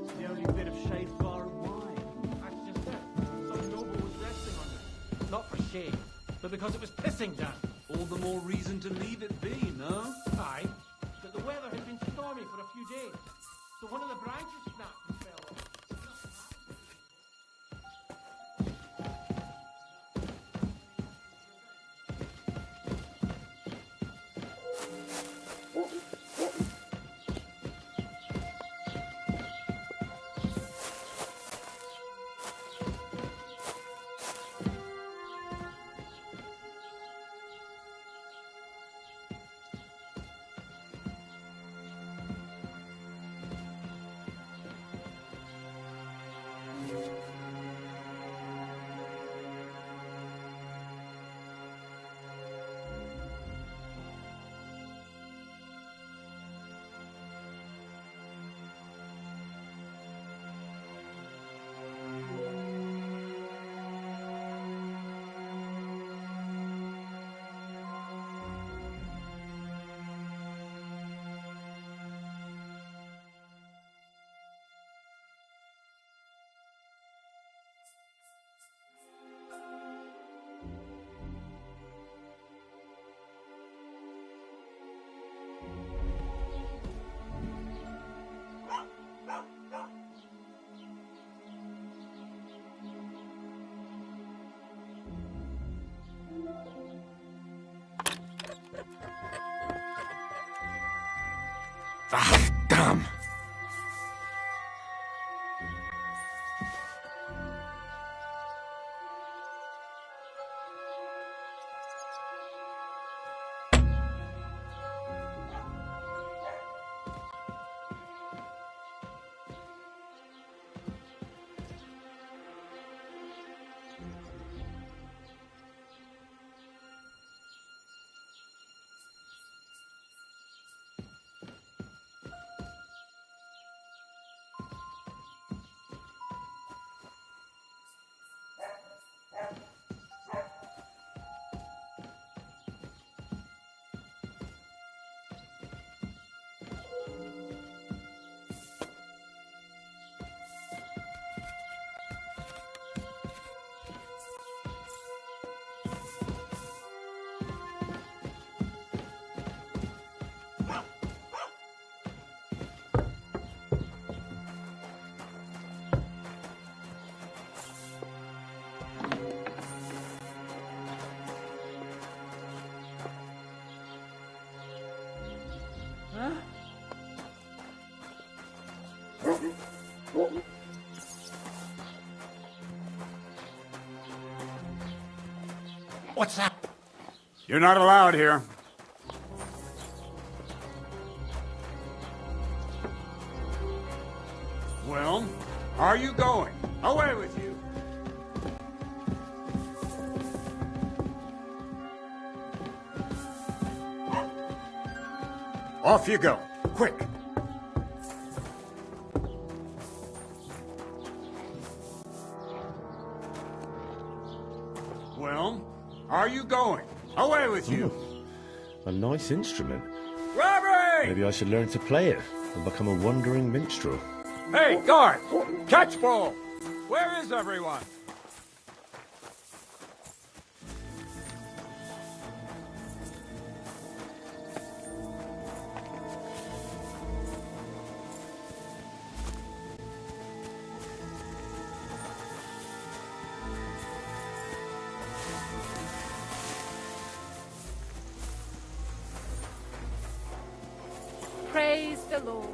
It's the only bit of shade far and wide. That's just it. Some noble was resting on it. Not for shade, but because it was pissing down. All the more reason to leave it be, no? Aye. But the weather had been stormy for a few days, so one of the branches snapped and fell off. Ah, damn! What's that? You're not allowed here. Well, are you going? Away with you! Off you go. Quick! Well, are you going? Away with you! A nice instrument. Robbery! Maybe I should learn to play it and become a wandering minstrel. Hey, guard! Catch ball! Where is everyone? Praise the Lord.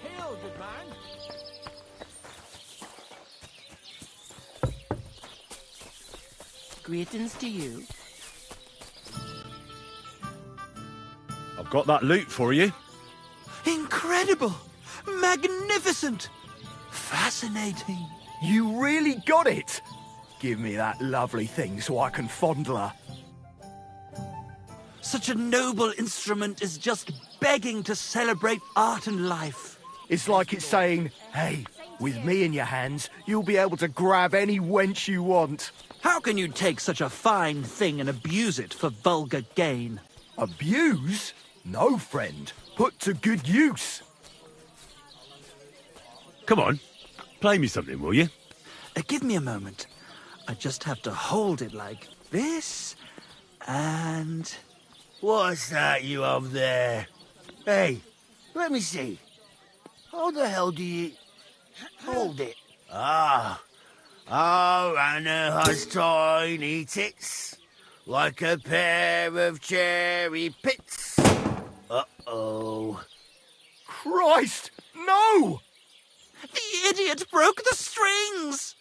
Hail, good man. Greetings to you. I've got that loot for you. Incredible! Magnificent! Fascinating. You really got it! Give me that lovely thing so I can fondle her. Such a noble instrument is just begging to celebrate art and life. It's like it's saying, hey, with me in your hands, you'll be able to grab any wench you want. How can you take such a fine thing and abuse it for vulgar gain? Abuse? No, friend. Put to good use. Come on, play me something, will you? Give me a moment. I just have to hold it like this, and... What's that you have there? Hey, let me see. How the hell do you... hold it? Ah. Oh, Anna has tiny tits, like a pair of cherry pits. Uh-oh. Christ, no! The idiot broke the strings!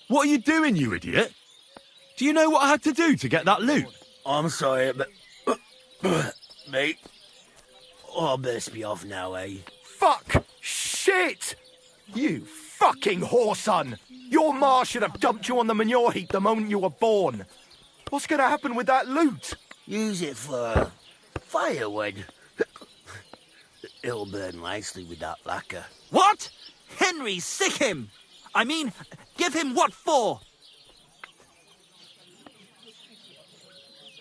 What are you doing, you idiot? Do you know what I had to do to get that loot? I'm sorry, but... mate, I'll best be off now, eh? Fuck! Shit! You fucking whoreson! Your ma should have dumped you on the manure heap the moment you were born. What's gonna happen with that loot? Use it for firewood. It'll burn nicely with that lacquer. What? Henry, sick him! I mean, give him what for?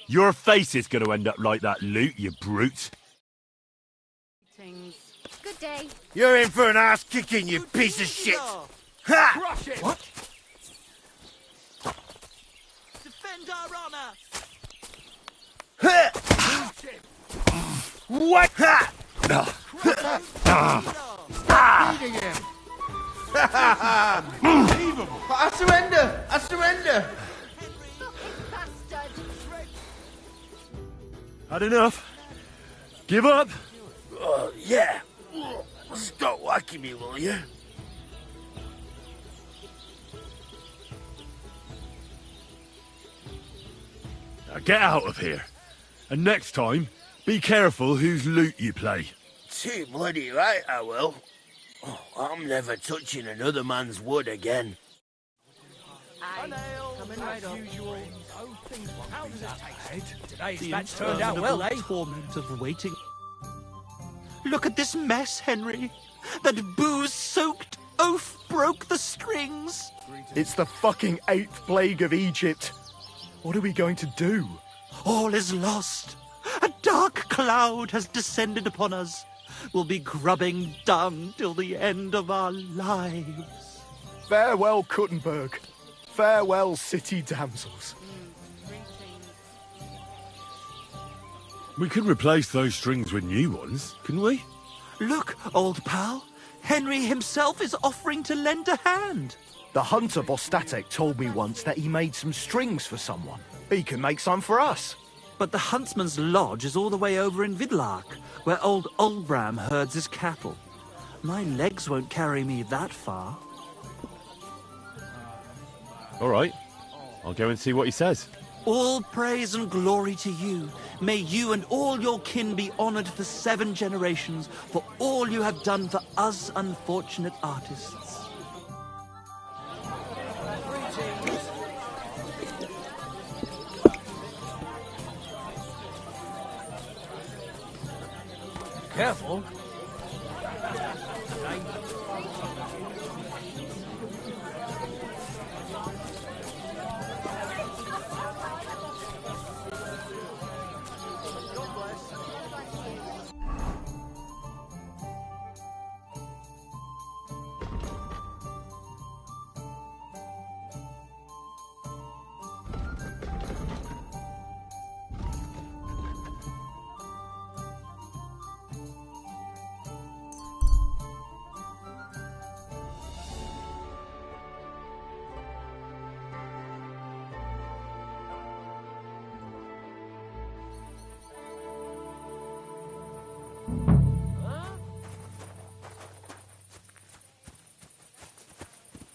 Your face is going to end up like that loot, you brute. Good day. You're in for an ass kicking, you piece of shit! Ha! Crush it! What? Defend our honor! What? Ha! Beating him. Unbelievable! I surrender! I surrender! Had enough? Give up? Yeah. Stop whacking me, will you? Now get out of here. And next time, be careful whose loot you play. Too bloody right, I will. Oh, I'm never touching another man's wood again. Aye, coming right up. How does it taste? Today's The batch turned out well, eh? torment of waiting. Look at this mess, Henry. That booze-soaked oaf broke the strings. It's the fucking 8th plague of Egypt. What are we going to do? All is lost. A dark cloud has descended upon us. We'll be grubbing dung till the end of our lives. Farewell, Kuttenberg. Farewell, city damsels. We could replace those strings with new ones, couldn't we? Look, old pal. Henry himself is offering to lend a hand. The hunter Bostatek told me once that he made some strings for someone. He can make some for us. But the huntsman's lodge is all the way over in Vidlark, where old Olbram herds his cattle. My legs won't carry me that far. All right. I'll go and see what he says. All praise and glory to you. May you and all your kin be honoured for 7 generations for all you have done for us unfortunate artists. Careful.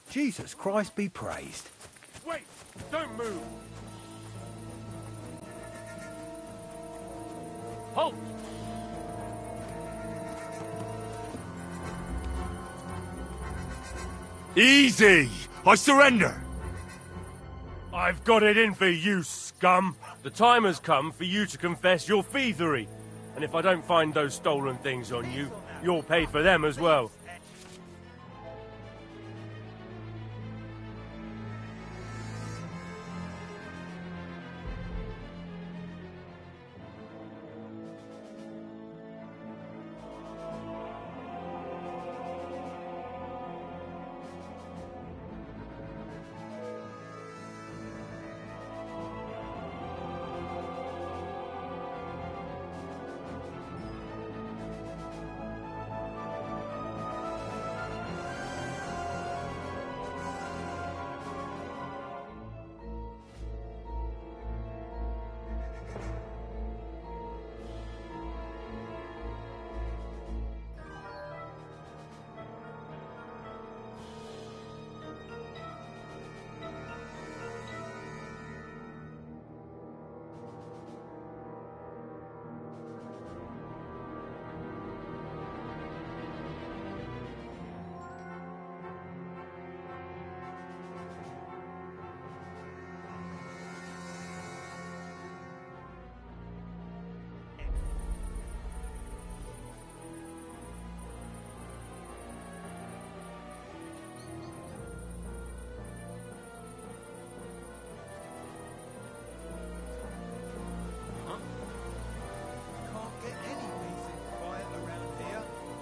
Jesus Christ be praised. Wait! Don't move! Halt! Easy! I surrender! I've got it in for you, scum! The time has come for you to confess your thievery. And if I don't find those stolen things on you, you'll pay for them as well.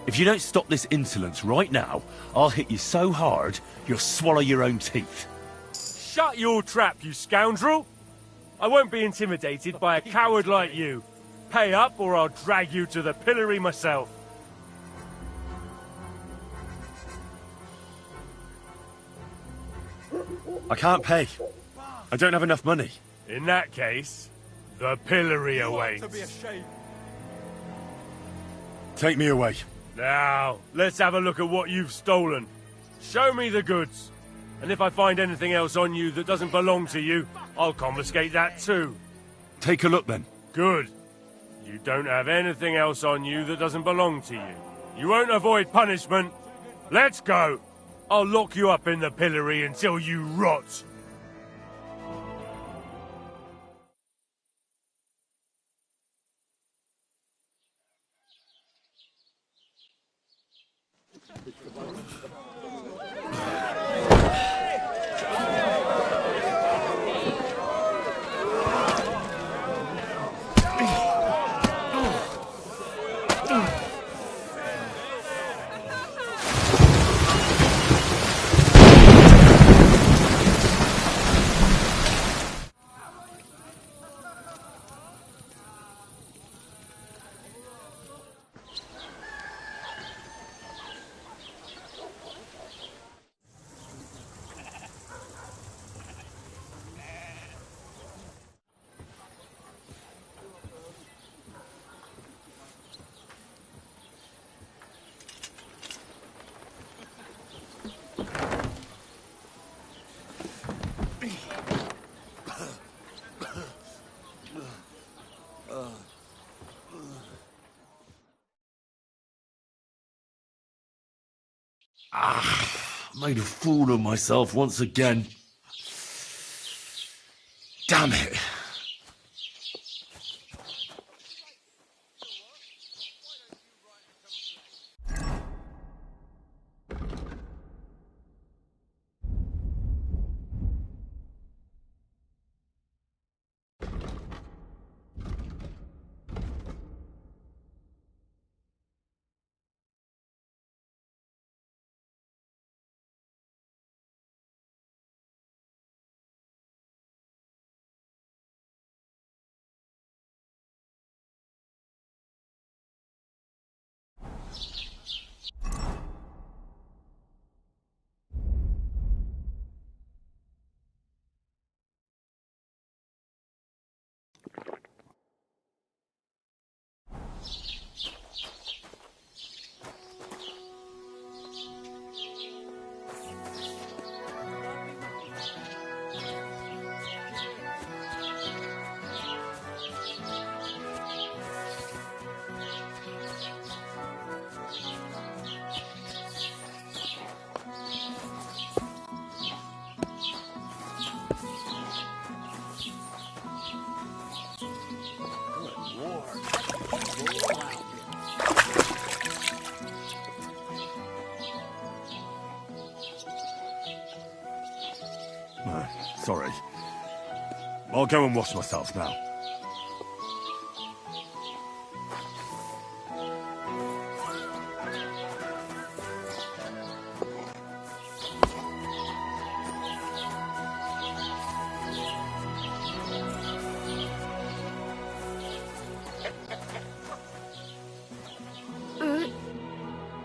If you don't stop this insolence right now, I'll hit you so hard, you'll swallow your own teeth. Shut your trap, you scoundrel! I won't be intimidated by a coward like you. Pay up or I'll drag you to the pillory myself. I can't pay. I don't have enough money. In that case, the pillory awaits. Take me away. Now, let's have a look at what you've stolen. Show me the goods. And if I find anything else on you that doesn't belong to you, I'll confiscate that too. Take a look then. Good. You don't have anything else on you that doesn't belong to you. You won't avoid punishment. Let's go. I'll lock you up in the pillory until you rot. Made a fool of myself once again. Damn it. Sorry. I'll go and wash myself now.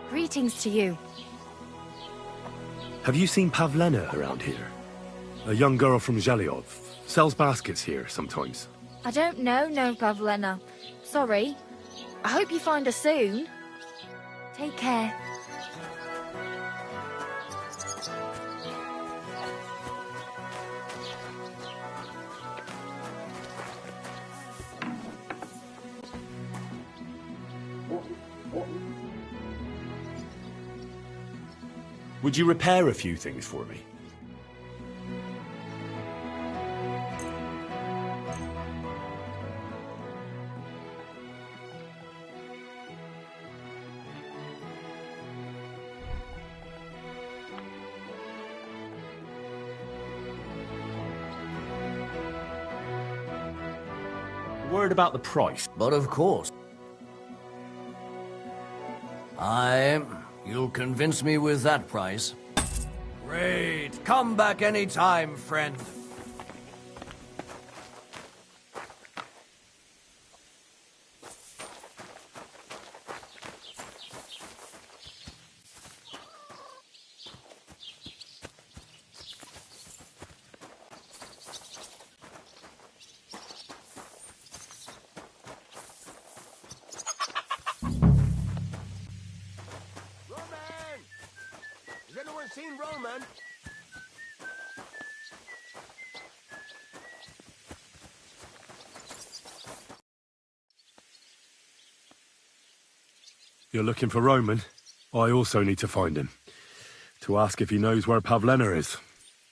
Greetings to you. Have you seen Pavlena around here? A young girl from Zhelyov. Sells baskets here sometimes. I don't know, no, Pavlena. Sorry. I hope you find her soon. Take care. Would you repair a few things for me? Word about the price. But of course. You'll convince me with that price. Great. Come back any time, friend. Seen Roman? You're looking for Roman? I also need to find him. To ask if he knows where Pavlena is.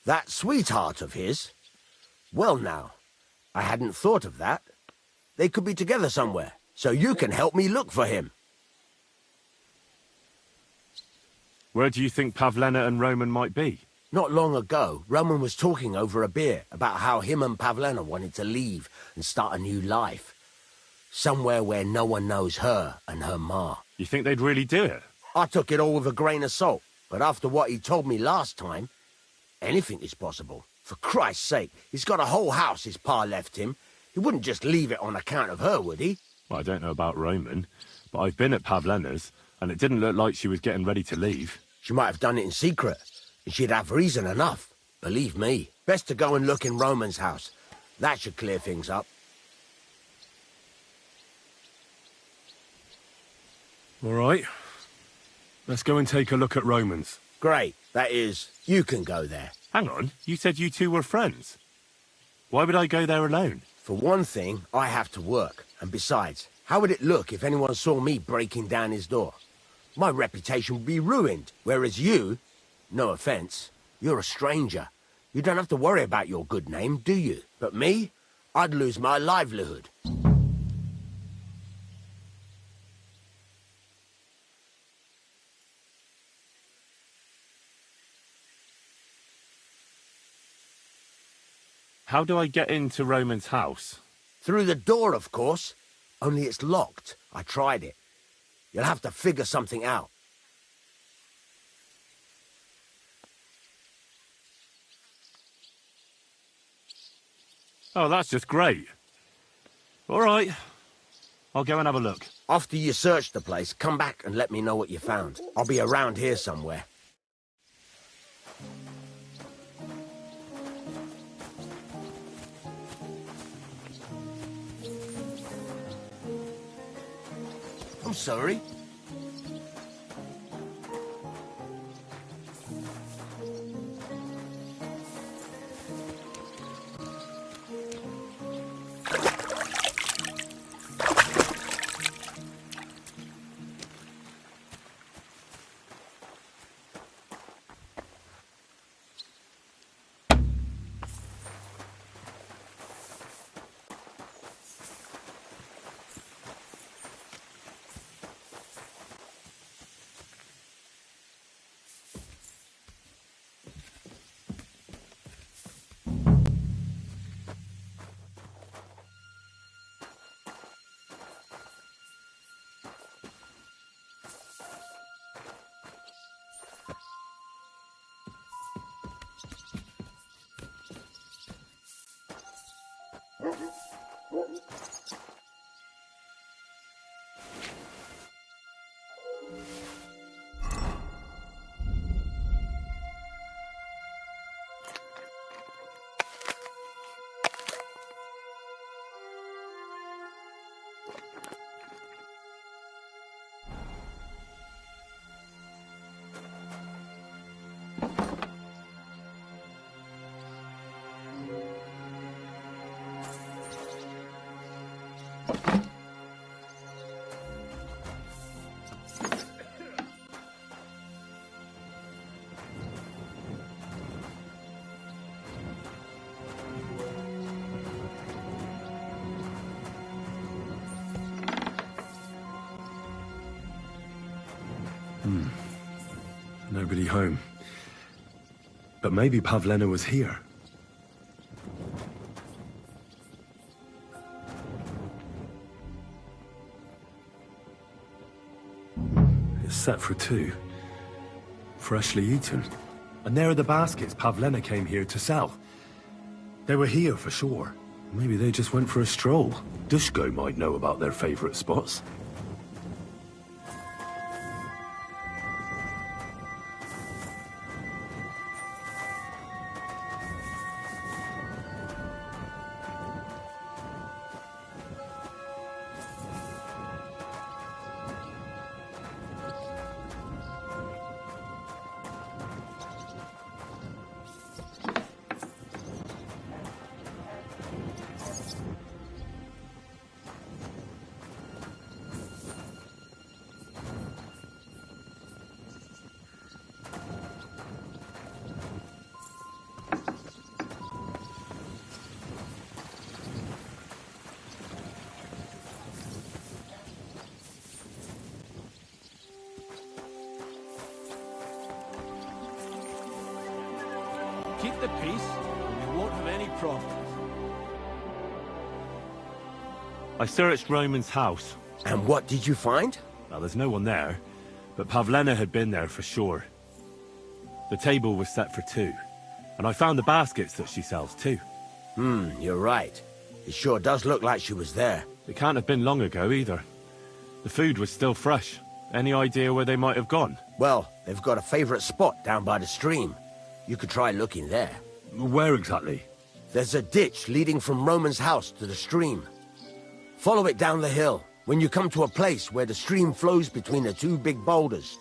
That sweetheart of his? Well now, I hadn't thought of that. They could be together somewhere, so you can help me look for him. Where do you think Pavlena and Roman might be? Not long ago, Roman was talking over a beer about how him and Pavlena wanted to leave and start a new life. Somewhere where no one knows her and her ma. You think they'd really do it? I took it all with a grain of salt, but after what he told me last time, anything is possible. For Christ's sake, he's got a whole house his pa left him. He wouldn't just leave it on account of her, would he? Well, I don't know about Roman, but I've been at Pavlena's, and it didn't look like she was getting ready to leave. She might have done it in secret, and she'd have reason enough. Believe me. Best to go and look in Roman's house. That should clear things up. All right. Let's go and take a look at Roman's. Great. That is, you can go there. Hang on, you said you two were friends. Why would I go there alone? For one thing, I have to work. And besides, how would it look if anyone saw me breaking down his door? My reputation would be ruined. Whereas you, no offense, you're a stranger. You don't have to worry about your good name, do you? But me, I'd lose my livelihood. How do I get into Roman's house? Through the door, of course. Only it's locked. I tried it. You'll have to figure something out. Oh, that's just great. All right. I'll go and have a look. After you search the place, come back and let me know what you found. I'll be around here somewhere. I'm sorry. Nobody home. But maybe Pavlena was here. It's set for two. Freshly eaten. And there are the baskets Pavlena came here to sell. They were here for sure. Maybe they just went for a stroll. Dushko might know about their favorite spots. keep the peace, and we won't have any problems. I searched Roman's house. And what did you find? Well, there's no one there, but Pavlena had been there for sure. The table was set for two, and I found the baskets that she sells too. You're right. It sure does look like she was there. It can't have been long ago either. The food was still fresh. Any idea where they might have gone? Well, they've got a favorite spot down by the stream. You could try looking there. Where exactly? There's a ditch leading from Roman's house to the stream. Follow it down the hill. When you come to a place where the stream flows between the two big boulders,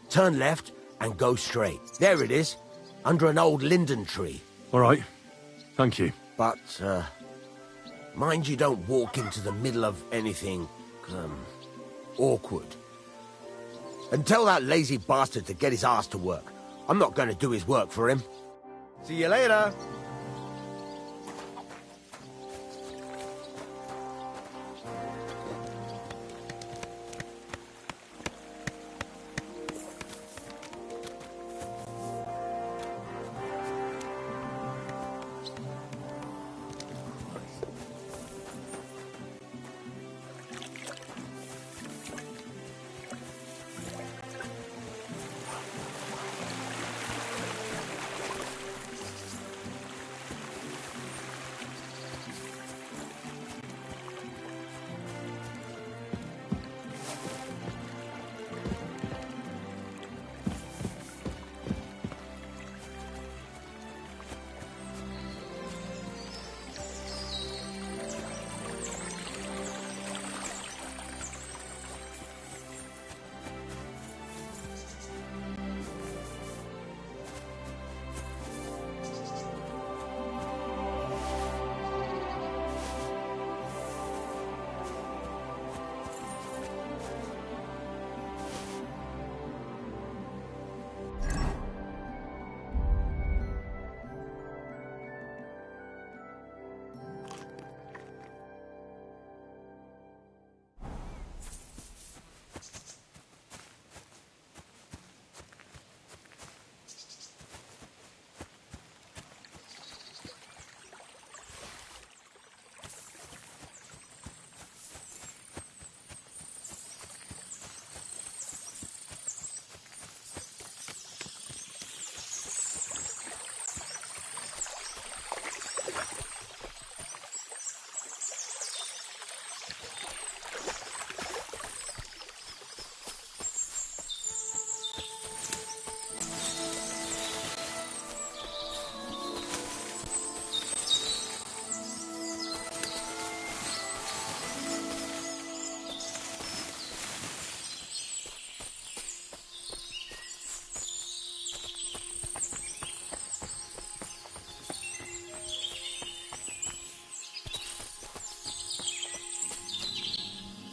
turn left and go straight. There it is, under an old linden tree. All right. Thank you. But, mind you don't walk into the middle of anything, awkward. And tell that lazy bastard to get his ass to work. I'm not going to do his work for him. See you later.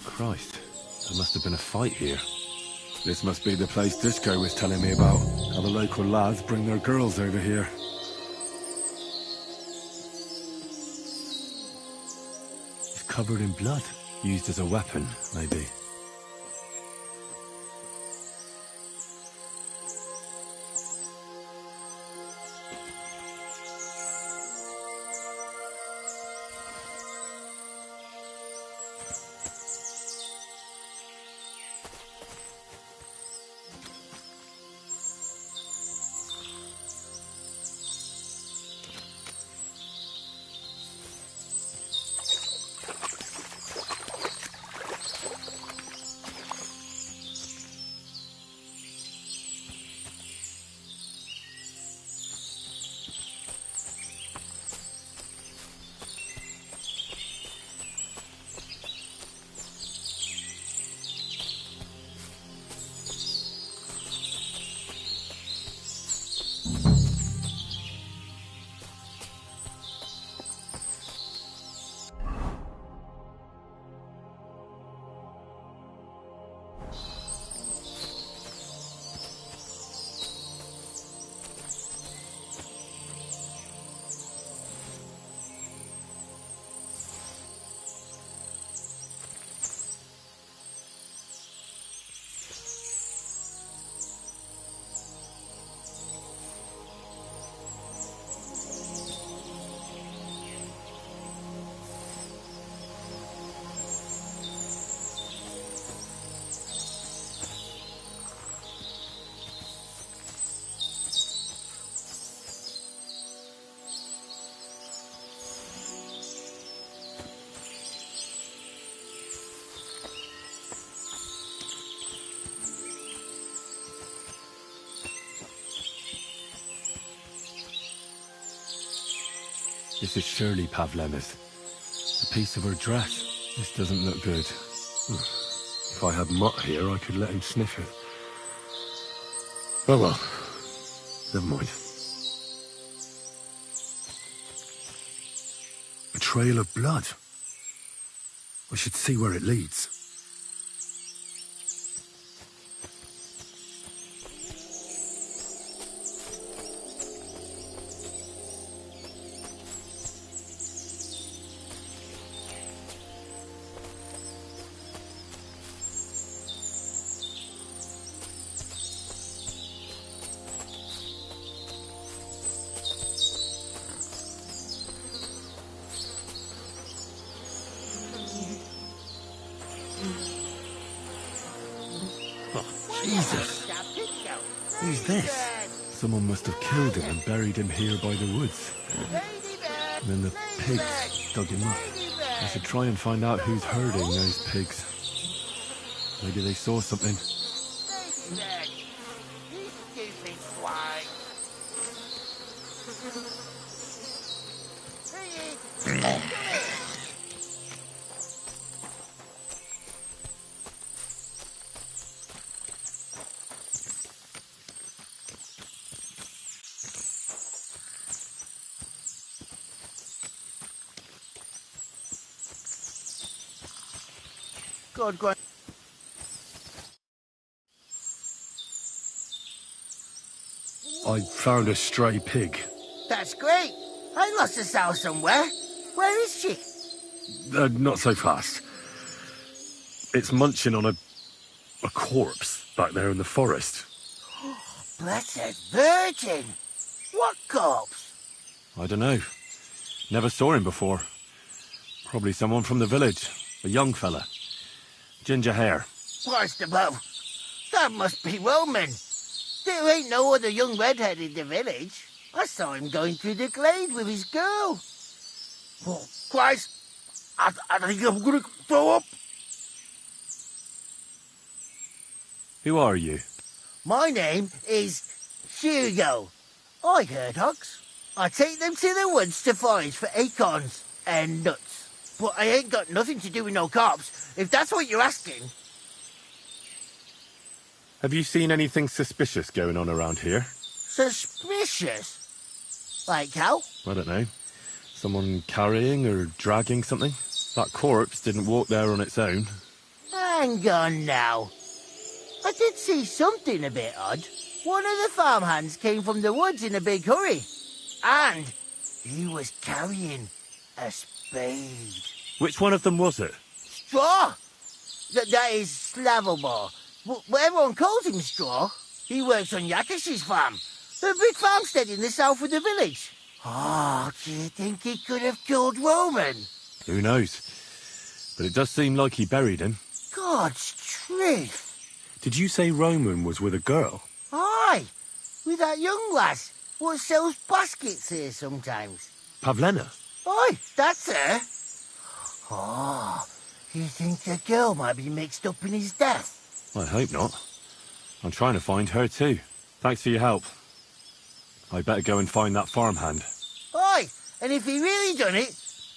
Christ, there must have been a fight here. This must be the place Disco was telling me about. How the local lads bring their girls over here. It's covered in blood. Used as a weapon, maybe. This is surely Pavlena's. A piece of her dress. This doesn't look good. If I had Mutt here, I could let him sniff it. Oh well. Never mind. A trail of blood. I should see where it leads. Jesus! Who's this? Someone must have killed him and buried him here by the woods. And then the pigs dug him up. I should try and find out who's herding those pigs. Maybe they saw something. God, go on. I found a stray pig. That's great. I lost a sow somewhere. Where is she? Not so fast. It's munching on a corpse back there in the forest. Blessed Virgin! What corpse? I don't know. Never saw him before. Probably someone from the village. A young fella. Ginger hair. Christ above. That must be Roman. There ain't no other young redhead in the village. I saw him going through the glade with his girl. Oh, Christ. I think I'm gonna throw up. Who are you? My name is Hugo. I herd hogs. I take them to the woods to forage for acorns and nuts. But I ain't got nothing to do with no cops, if that's what you're asking. Have you seen anything suspicious going on around here? Suspicious? Like how? I don't know. Someone carrying or dragging something? That corpse didn't walk there on its own. Hang on now. I did see something a bit odd. One of the farmhands came from the woods in a big hurry. And he was carrying a spade. Which one of them was it? Straw! That is Slavobor. But everyone calls him Straw. He works on Yakish's farm. The big farmstead in the south of the village. Oh, do you think he could have killed Roman? Who knows? But it does seem like he buried him. God's truth. Did you say Roman was with a girl? Aye, with that young lass what sells baskets here sometimes. Pavlena? Aye, that's her. Oh, you think the girl might be mixed up in his death? I hope not. I'm trying to find her too. Thanks for your help. I better go and find that farmhand. Aye, and if he really done it,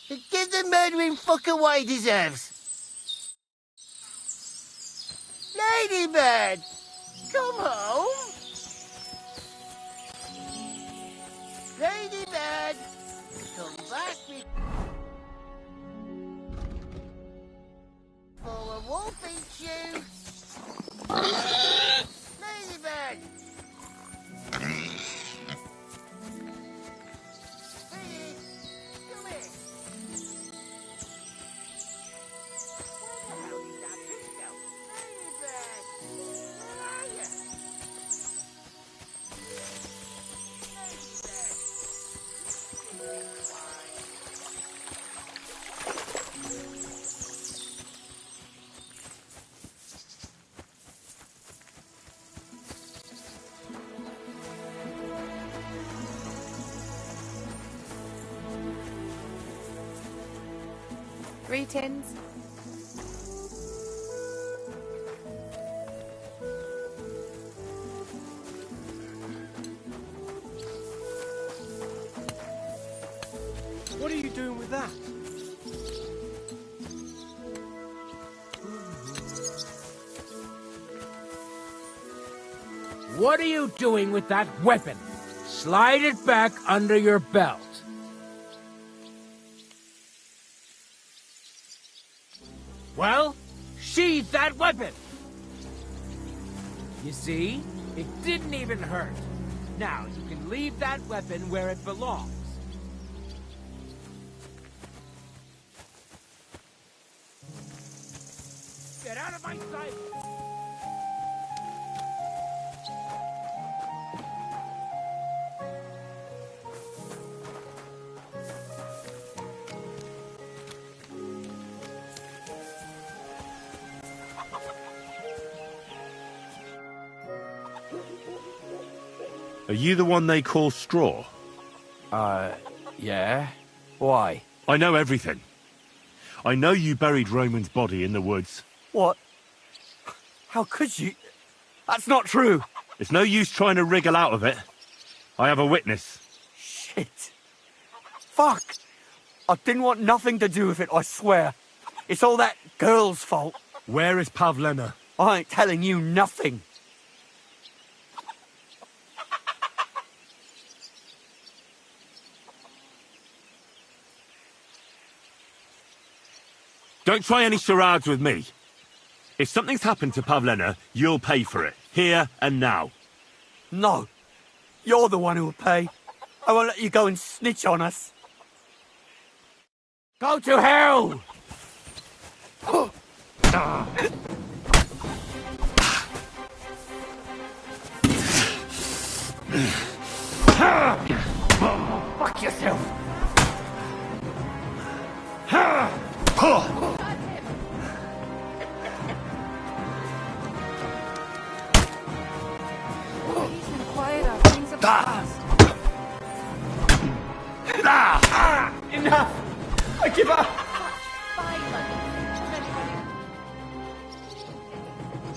give the murdering fucker what he deserves. Ladybird, come home. Ladybird, come back before a wolf eats you. Ladybird. Greetings. What are you doing with that weapon? Slide it back under your belt. Well, sheathe that weapon! You see? It didn't even hurt. Now, you can leave that weapon where it belongs. Get out of my sight! Are you the one they call Straw? Yeah. Why? I know everything. I know you buried Roman's body in the woods. What? How could you? That's not true. It's no use trying to wriggle out of it. I have a witness. Shit. Fuck. I didn't want nothing to do with it, I swear. It's all that girl's fault. Where is Pavlena? I ain't telling you nothing. Don't try any charades with me. If something's happened to Pavlena, you'll pay for it. Here and now. No. You're the one who will pay. I won't let you go and snitch on us. Go to hell! Fuck yourself! Enough! I give up!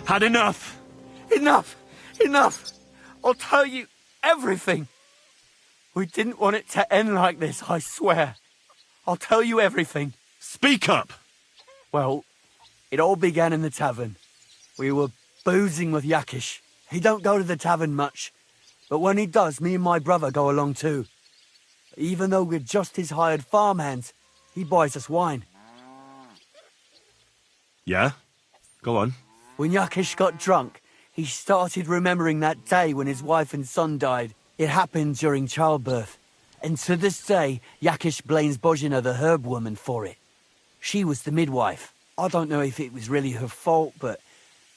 Had enough? Enough! Enough! I'll tell you everything. We didn't want it to end like this, I swear. I'll tell you everything. Speak up! Well, it all began in the tavern. We were boozing with Yakish. He don't go to the tavern much, but when he does, me and my brother go along too. Even though we're just his hired farmhands, he buys us wine. Yeah? Go on. When Yakish got drunk, he started remembering that day when his wife and son died. It happened during childbirth. And to this day, Yakish blames Bozhina, the herb woman, for it. She was the midwife. I don't know if it was really her fault, but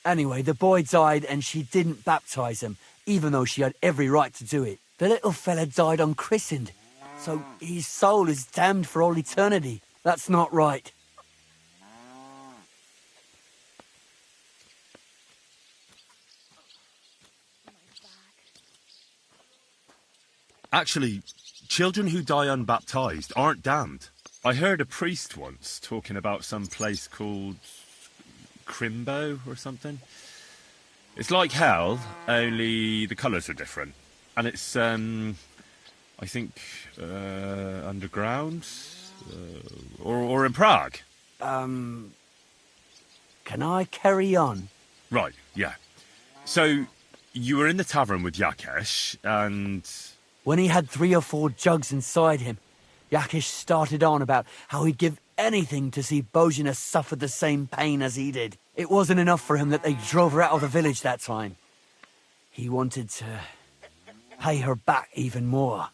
anyway, the boy died and she didn't baptize him, even though she had every right to do it. The little fella died unchristened, so his soul is damned for all eternity. That's not right. Actually, children who die unbaptized aren't damned. I heard a priest once talking about some place called Crimbo or something. It's like hell, only the colours are different. And it's, I think, underground? Or in Prague. Can I carry on? Right, yeah. So, you were in the tavern with Yakesh, and... When he had 3 or 4 jugs inside him, Yakish started on about how he'd give anything to see Bozhina suffer the same pain as he did. It wasn't enough for him that they drove her out of the village that time. He wanted to pay her back even more.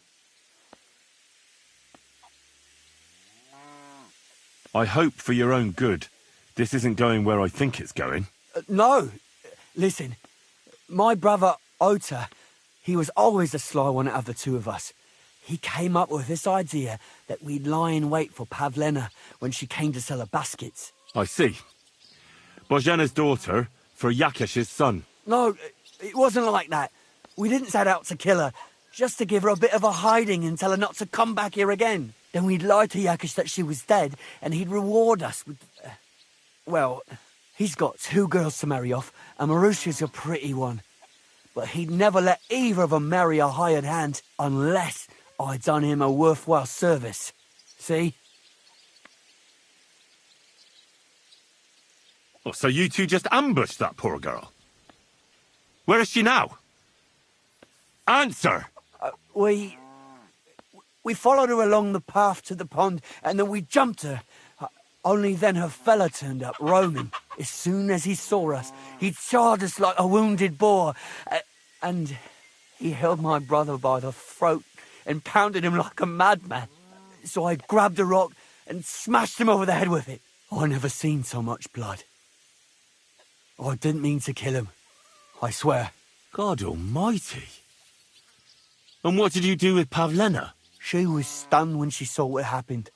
I hope for your own good, this isn't going where I think it's going. No. Listen, my brother Ota, he was always the sly one out of the two of us. He came up with this idea that we'd lie in wait for Pavlena when she came to sell her baskets. I see. Bozhina's daughter for Yakish's son. No, it wasn't like that. We didn't set out to kill her, just to give her a bit of a hiding and tell her not to come back here again. Then we'd lie to Yakish that she was dead, and he'd reward us with... well, he's got 2 girls to marry off, and Marusha's a pretty one. But he'd never let either of them marry a hired hand unless I'd done him a worthwhile service. See? Oh, so you two just ambushed that poor girl? Where is she now? Answer! We followed her along the path to the pond, and then we jumped her. Only then her fella turned up, Roman. As soon as he saw us, he charged us like a wounded boar, and he held my brother by the throat and pounded him like a madman. So I grabbed a rock and smashed him over the head with it. I never seen so much blood. I didn't mean to kill him, I swear. God almighty. And what did you do with Pavlena? She was stunned when she saw what happened.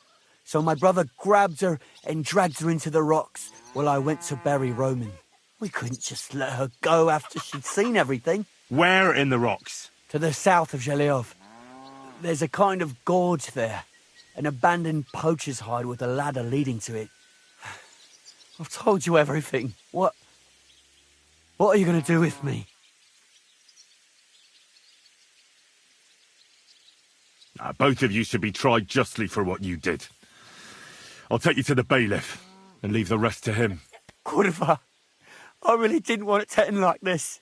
So my brother grabbed her and dragged her into the rocks while I went to bury Roman. We couldn't just let her go after she'd seen everything. Where in the rocks? To the south of Zhelyov. There's a kind of gorge there. An abandoned poacher's hide with a ladder leading to it. I've told you everything. What are you going to do with me? Both of you should be tried justly for what you did. I'll take you to the bailiff and leave the rest to him. Kurva, I really didn't want it to end like this.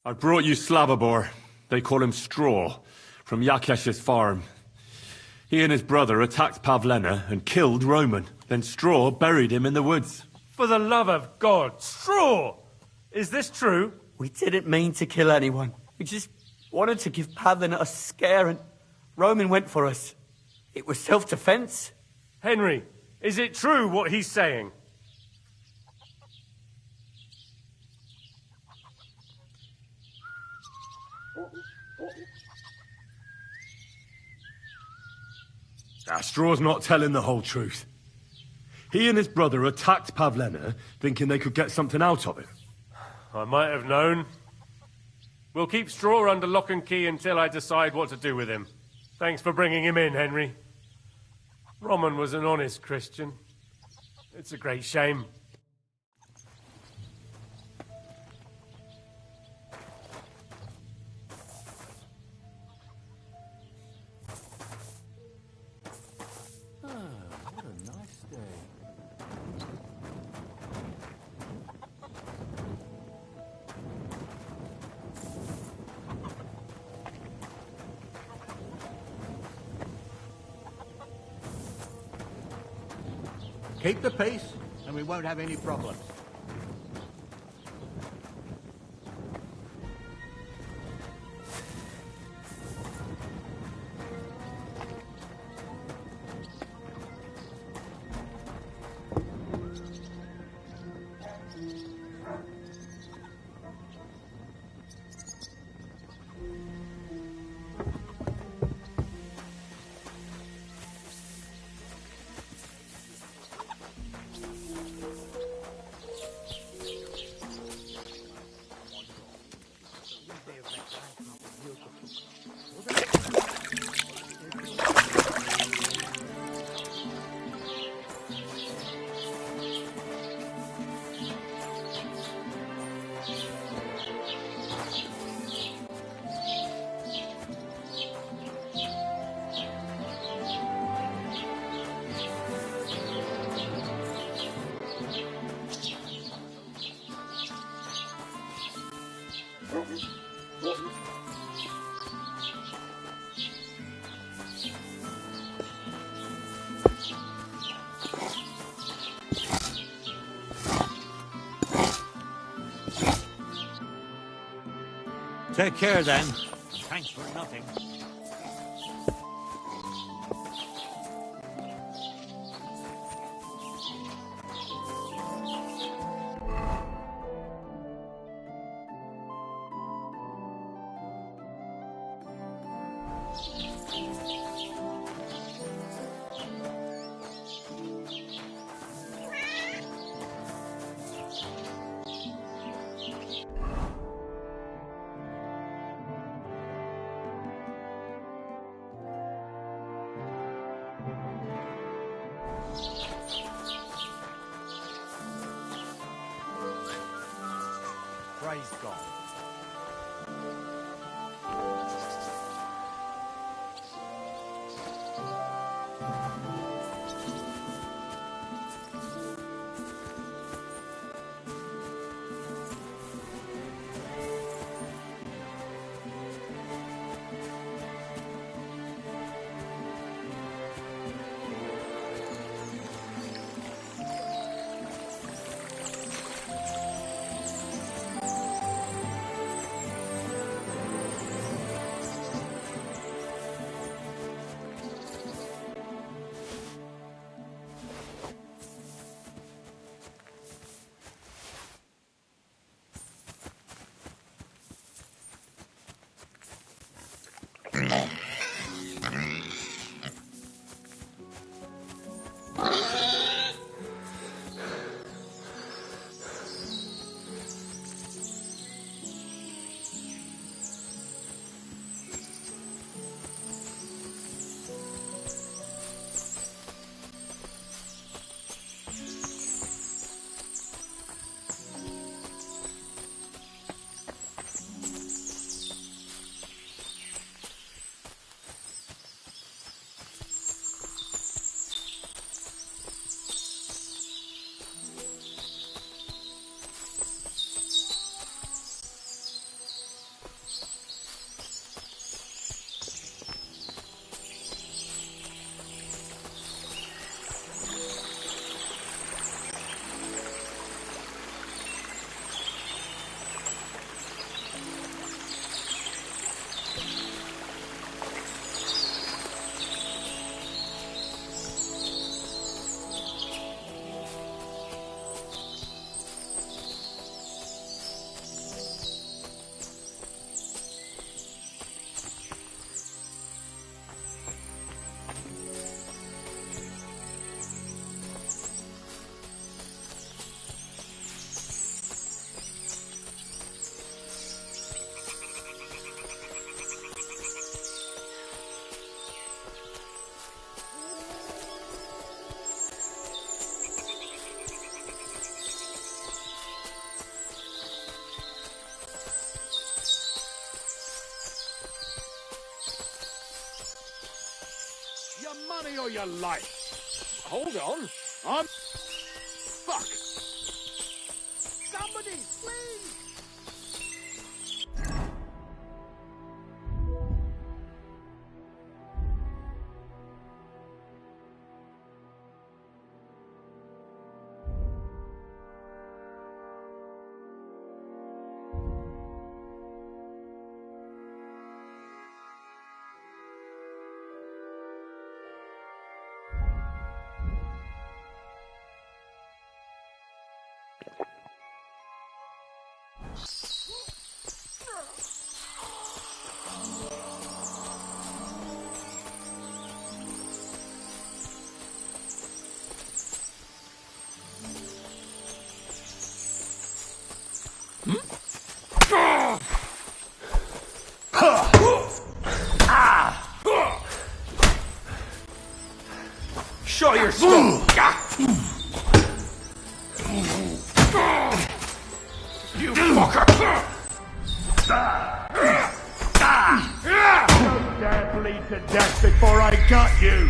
I brought you Slavobor, they call him Straw, from Yakesh's farm. He and his brother attacked Pavlena and killed Roman. Then Straw buried him in the woods. For the love of God, Straw! Is this true? We didn't mean to kill anyone. We just wanted to give Pavlena a scare, and Roman went for us. It was self-defense. Henry, is it true what he's saying? Straw's not telling the whole truth. He and his brother attacked Pavlena, thinking they could get something out of him. I might have known. We'll keep Straw under lock and key until I decide what to do with him. Thanks for bringing him in, Henry. Roman was an honest Christian. It's a great shame. What a nice day. Keep the peace, and we won't have any problems. Take care, then. Thanks for nothing. Praise God. or your life. Hold on. I'm... Fuck! Somebody, please! Show your stuff! You fucker! Don't dare bleed to death before I got you!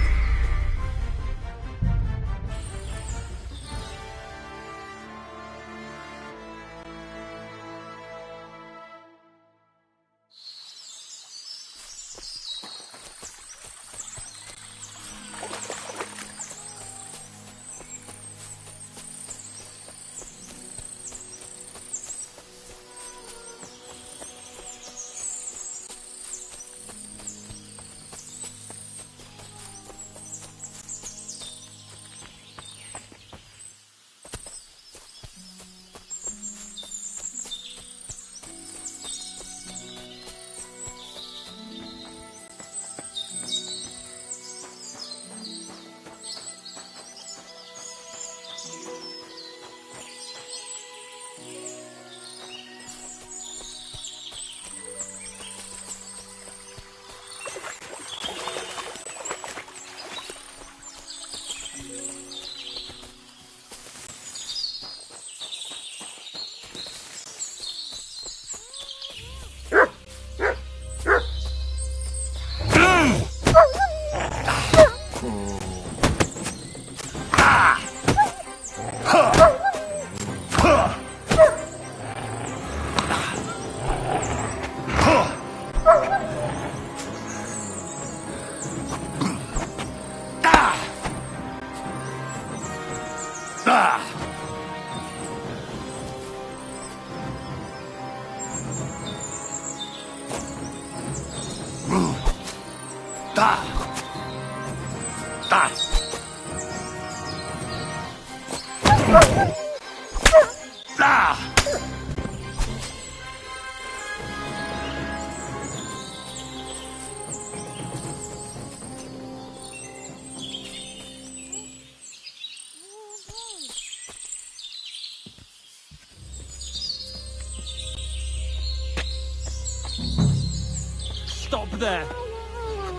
Stop there!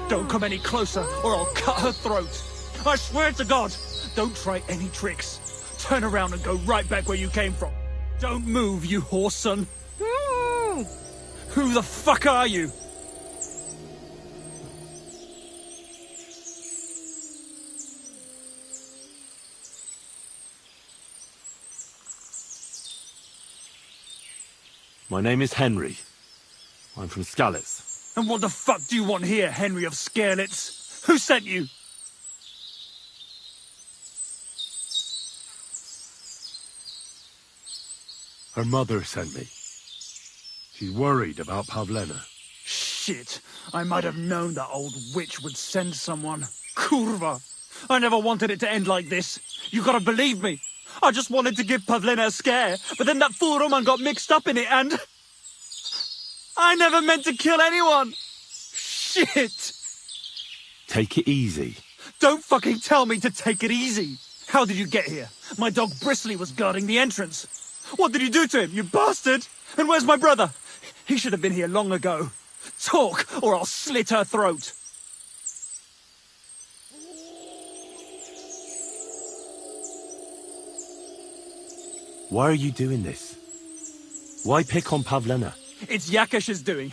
Don't come any closer, or I'll cut her throat. I swear to God, don't try any tricks. Turn around and go right back where you came from. Don't move, you horse son. Who the fuck are you? My name is Henry. I'm from Skalitz. And what the fuck do you want here, Henry of Scarelets? Who sent you? Her mother sent me. She's worried about Pavlena. Shit, I might have known that old witch would send someone. Kurva! I never wanted it to end like this. You gotta believe me. I just wanted to give Pavlena a scare, but then that fool Roman got mixed up in it and... I never meant to kill anyone! Shit! Take it easy. Don't fucking tell me to take it easy! How did you get here? My dog Bristly was guarding the entrance. What did you do to him, you bastard? And where's my brother? He should have been here long ago. Talk, or I'll slit her throat. Why are you doing this? Why pick on Pavlena? It's Yakash's doing.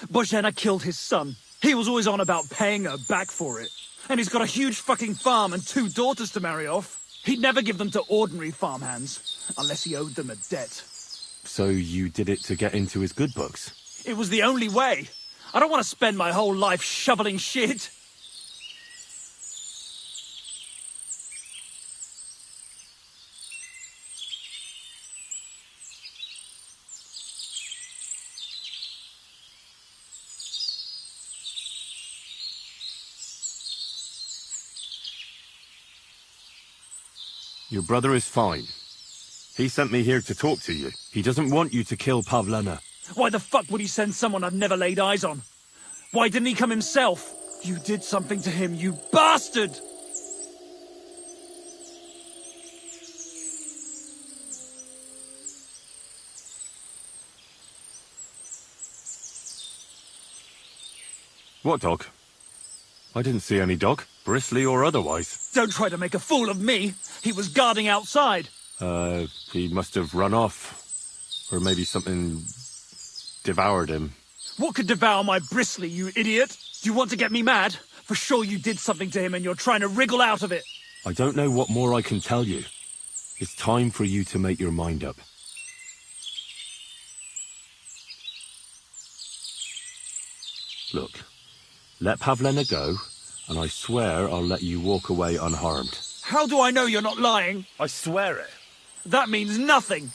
Bozhena killed his son. He was always on about paying her back for it. And he's got a huge fucking farm and 2 daughters to marry off. He'd never give them to ordinary farmhands, unless he owed them a debt. So you did it to get into his good books? It was the only way. I don't want to spend my whole life shoveling shit. Your brother is fine. He sent me here to talk to you. He doesn't want you to kill Pavlena. Why the fuck would he send someone I've never laid eyes on? Why didn't he come himself? You did something to him, you bastard! What dog? I didn't see any dog, bristly or otherwise. Don't try to make a fool of me. He was guarding outside. He must have run off. Or maybe something devoured him. What could devour my bristly, you idiot? Do you want to get me mad? For sure you did something to him and you're trying to wriggle out of it. I don't know what more I can tell you. It's time for you to make your mind up. Look, let Pavlena go, and I swear I'll let you walk away unharmed. How do I know you're not lying? I swear it. That means nothing.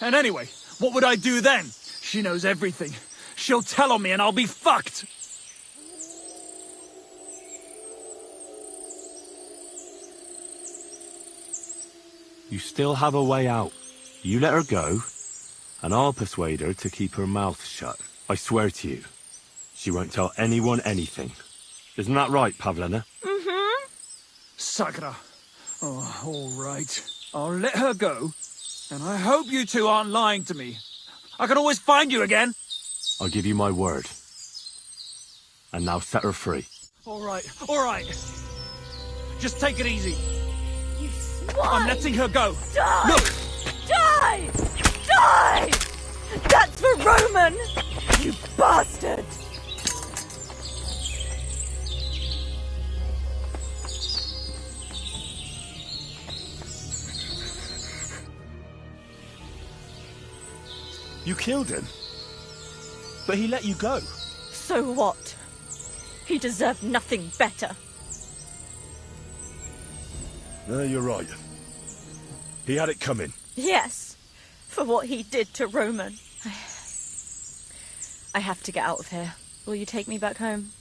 And anyway, what would I do then? She knows everything. She'll tell on me and I'll be fucked. You still have a way out. You let her go, and I'll persuade her to keep her mouth shut. I swear to you, she won't tell anyone anything. Isn't that right, Pavlena? Mm-hmm. Sakra. Oh, all right. I'll let her go. And I hope you two aren't lying to me. I can always find you again. I'll give you my word. And now set her free. All right. Just take it easy. You swine! I'm letting her go. Die! Look! Die! Die! That's for Roman! You bastard! You killed him? But he let you go. So what? He deserved nothing better. No, you're right. He had it coming. Yes, for what he did to Roman. I have to get out of here. Will you take me back home?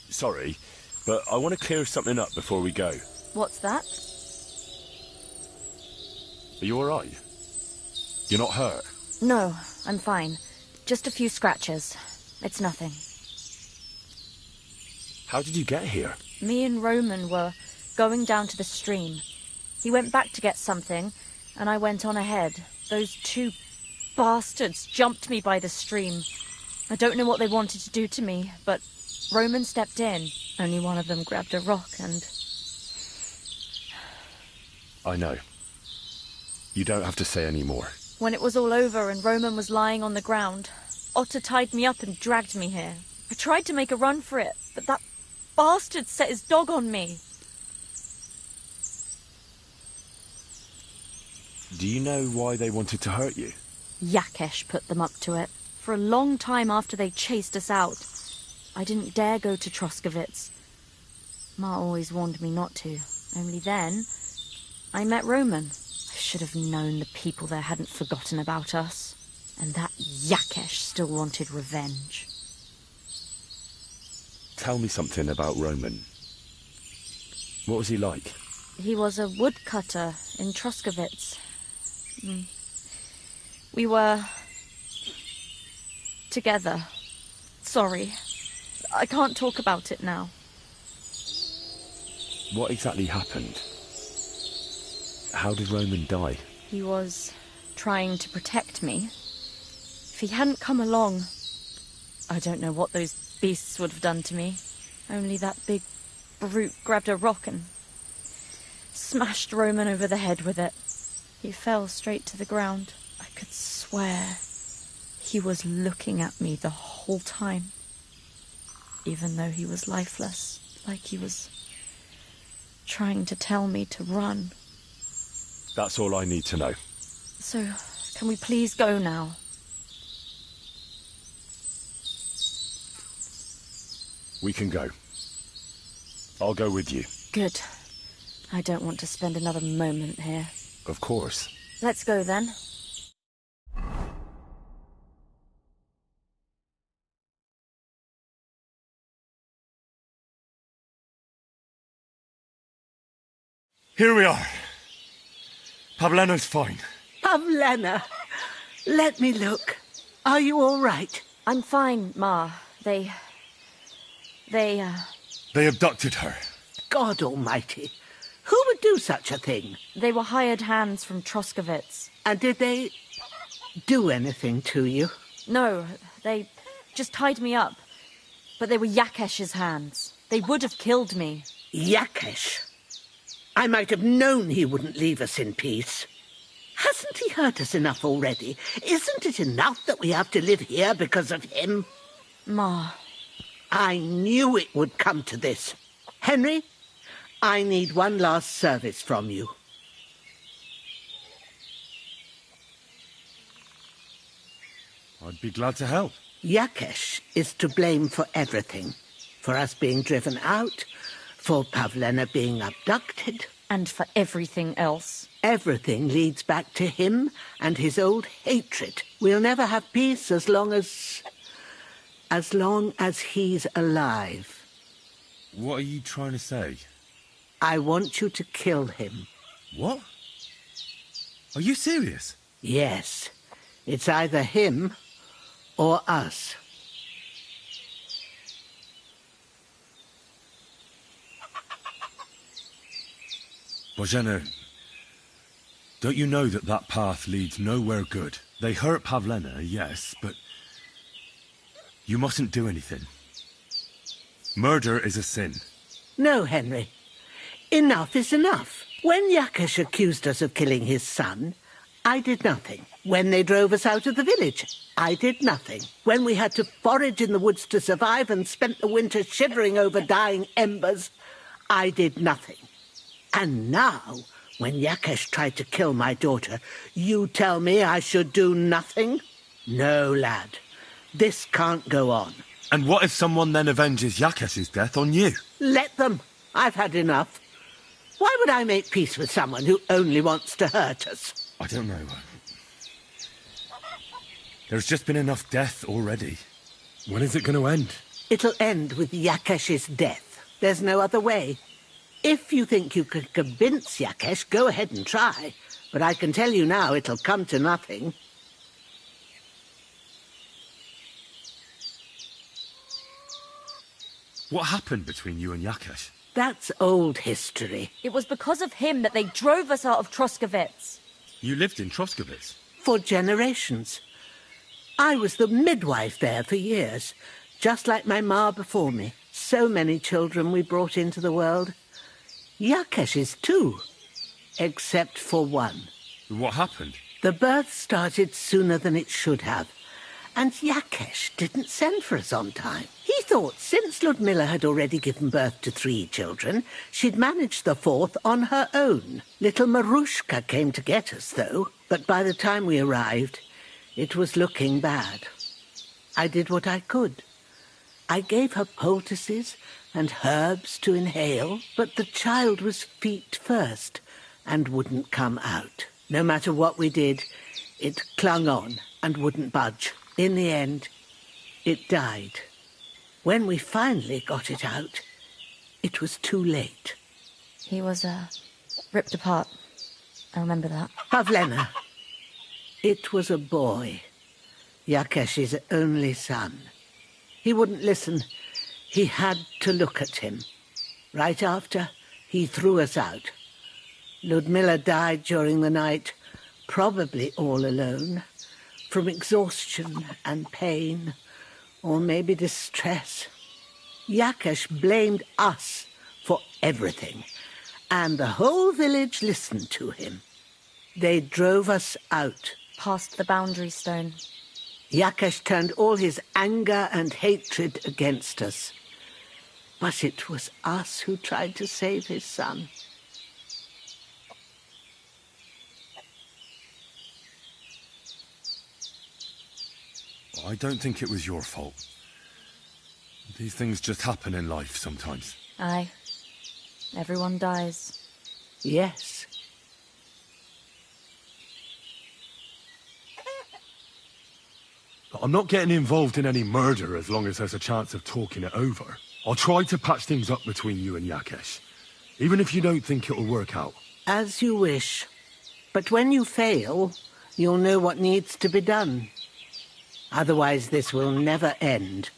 Sorry, but I want to clear something up before we go. What's that? Are you alright? You're not hurt? No, I'm fine. Just a few scratches. It's nothing. How did you get here? Me and Roman were going down to the stream. He went back to get something, and I went on ahead. Those 2 bastards jumped me by the stream. I don't know what they wanted to do to me, but Roman stepped in. Only one of them grabbed a rock and... I know. You don't have to say any more. When it was all over and Roman was lying on the ground, Otter tied me up and dragged me here. I tried to make a run for it, but that bastard set his dog on me. Do you know why they wanted to hurt you? Yakesh put them up to it. For a long time after they chased us out, I didn't dare go to Troskovitz. Ma always warned me not to. Only then, I met Roman. I should have known the people there hadn't forgotten about us. And that Yakesh still wanted revenge. Tell me something about Roman. What was he like? He was a woodcutter in Troskovitz. We were... together. Sorry. I can't talk about it now. What exactly happened? How did Roman die? He was trying to protect me. If he hadn't come along, I don't know what those beasts would have done to me. Only that big brute grabbed a rock and smashed Roman over the head with it. He fell straight to the ground. I could swear He was looking at me the whole time, even though he was lifeless, like he was trying to tell me to run. That's all I need to know. So, can we please go now? We can go. I'll go with you. Good. I don't want to spend another moment here. Of course. Let's go then. Here we are. Pavlena's fine. Pavlena, let me look. Are you all right? I'm fine, Ma. They abducted her. God almighty. Who would do such a thing? They were hired hands from Troskovitz. And did they do anything to you? No, they just tied me up. But they were Yakesh's hands. They would have killed me. Yakesh? I might have known he wouldn't leave us in peace. Hasn't he hurt us enough already? Isn't it enough that we have to live here because of him? Ma. I knew it would come to this. Henry, I need one last service from you. I'd be glad to help. Yakesh is to blame for everything. For us being driven out, for Pavlena being abducted. And for everything else. Everything leads back to him and his old hatred. We'll never have peace as long as he's alive. What are you trying to say? I want you to kill him. What? Are you serious? Yes. It's either him or us. Bozhena, don't you know that that path leads nowhere good? They hurt Pavlena, yes, but you mustn't do anything. Murder is a sin. No, Henry. Enough is enough. When Yakesh accused us of killing his son, I did nothing. When they drove us out of the village, I did nothing. When we had to forage in the woods to survive and spent the winter shivering over dying embers, I did nothing. And now, when Yakesh tried to kill my daughter, you tell me I should do nothing? No, lad. This can't go on. And what if someone then avenges Yakesh's death on you? Let them. I've had enough. Why would I make peace with someone who only wants to hurt us? I don't know. There's just been enough death already. When is it going to end? It'll end with Yakesh's death. There's no other way. If you think you can convince Yakesh, go ahead and try. But I can tell you now it'll come to nothing. What happened between you and Yakesh? That's old history. It was because of him that they drove us out of Troskovitz. You lived in Troskovitz? For generations. I was the midwife there for years, just like my ma before me. So many children we brought into the world. Yakesh's too, except for one. What happened? The birth started sooner than it should have, and Yakesh didn't send for us on time. He thought since Ludmilla had already given birth to 3 children, she'd manage the 4th on her own. Little Marushka came to get us, though, but by the time we arrived, it was looking bad. I did what I could. I gave her poultices and herbs to inhale, but the child was feet first and wouldn't come out. No matter what we did, it clung on and wouldn't budge. In the end, it died. When we finally got it out, it was too late. He was, ripped apart. I remember that. Pavlena. It was a boy. Yakesh's only son. He wouldn't listen. He had to look at him. Right after, he threw us out. Ludmilla died during the night, probably all alone, from exhaustion and pain, or maybe distress. Yakesh blamed us for everything, and the whole village listened to him. They drove us out. Past the boundary stone. Yakesh turned all his anger and hatred against us. But it was us who tried to save his son. I don't think it was your fault. These things just happen in life sometimes. Aye. Everyone dies. Yes. I'm not getting involved in any murder as long as there's a chance of talking it over. I'll try to patch things up between you and Yakesh, even if you don't think it'll work out. As you wish. But when you fail, you'll know what needs to be done. Otherwise, this will never end.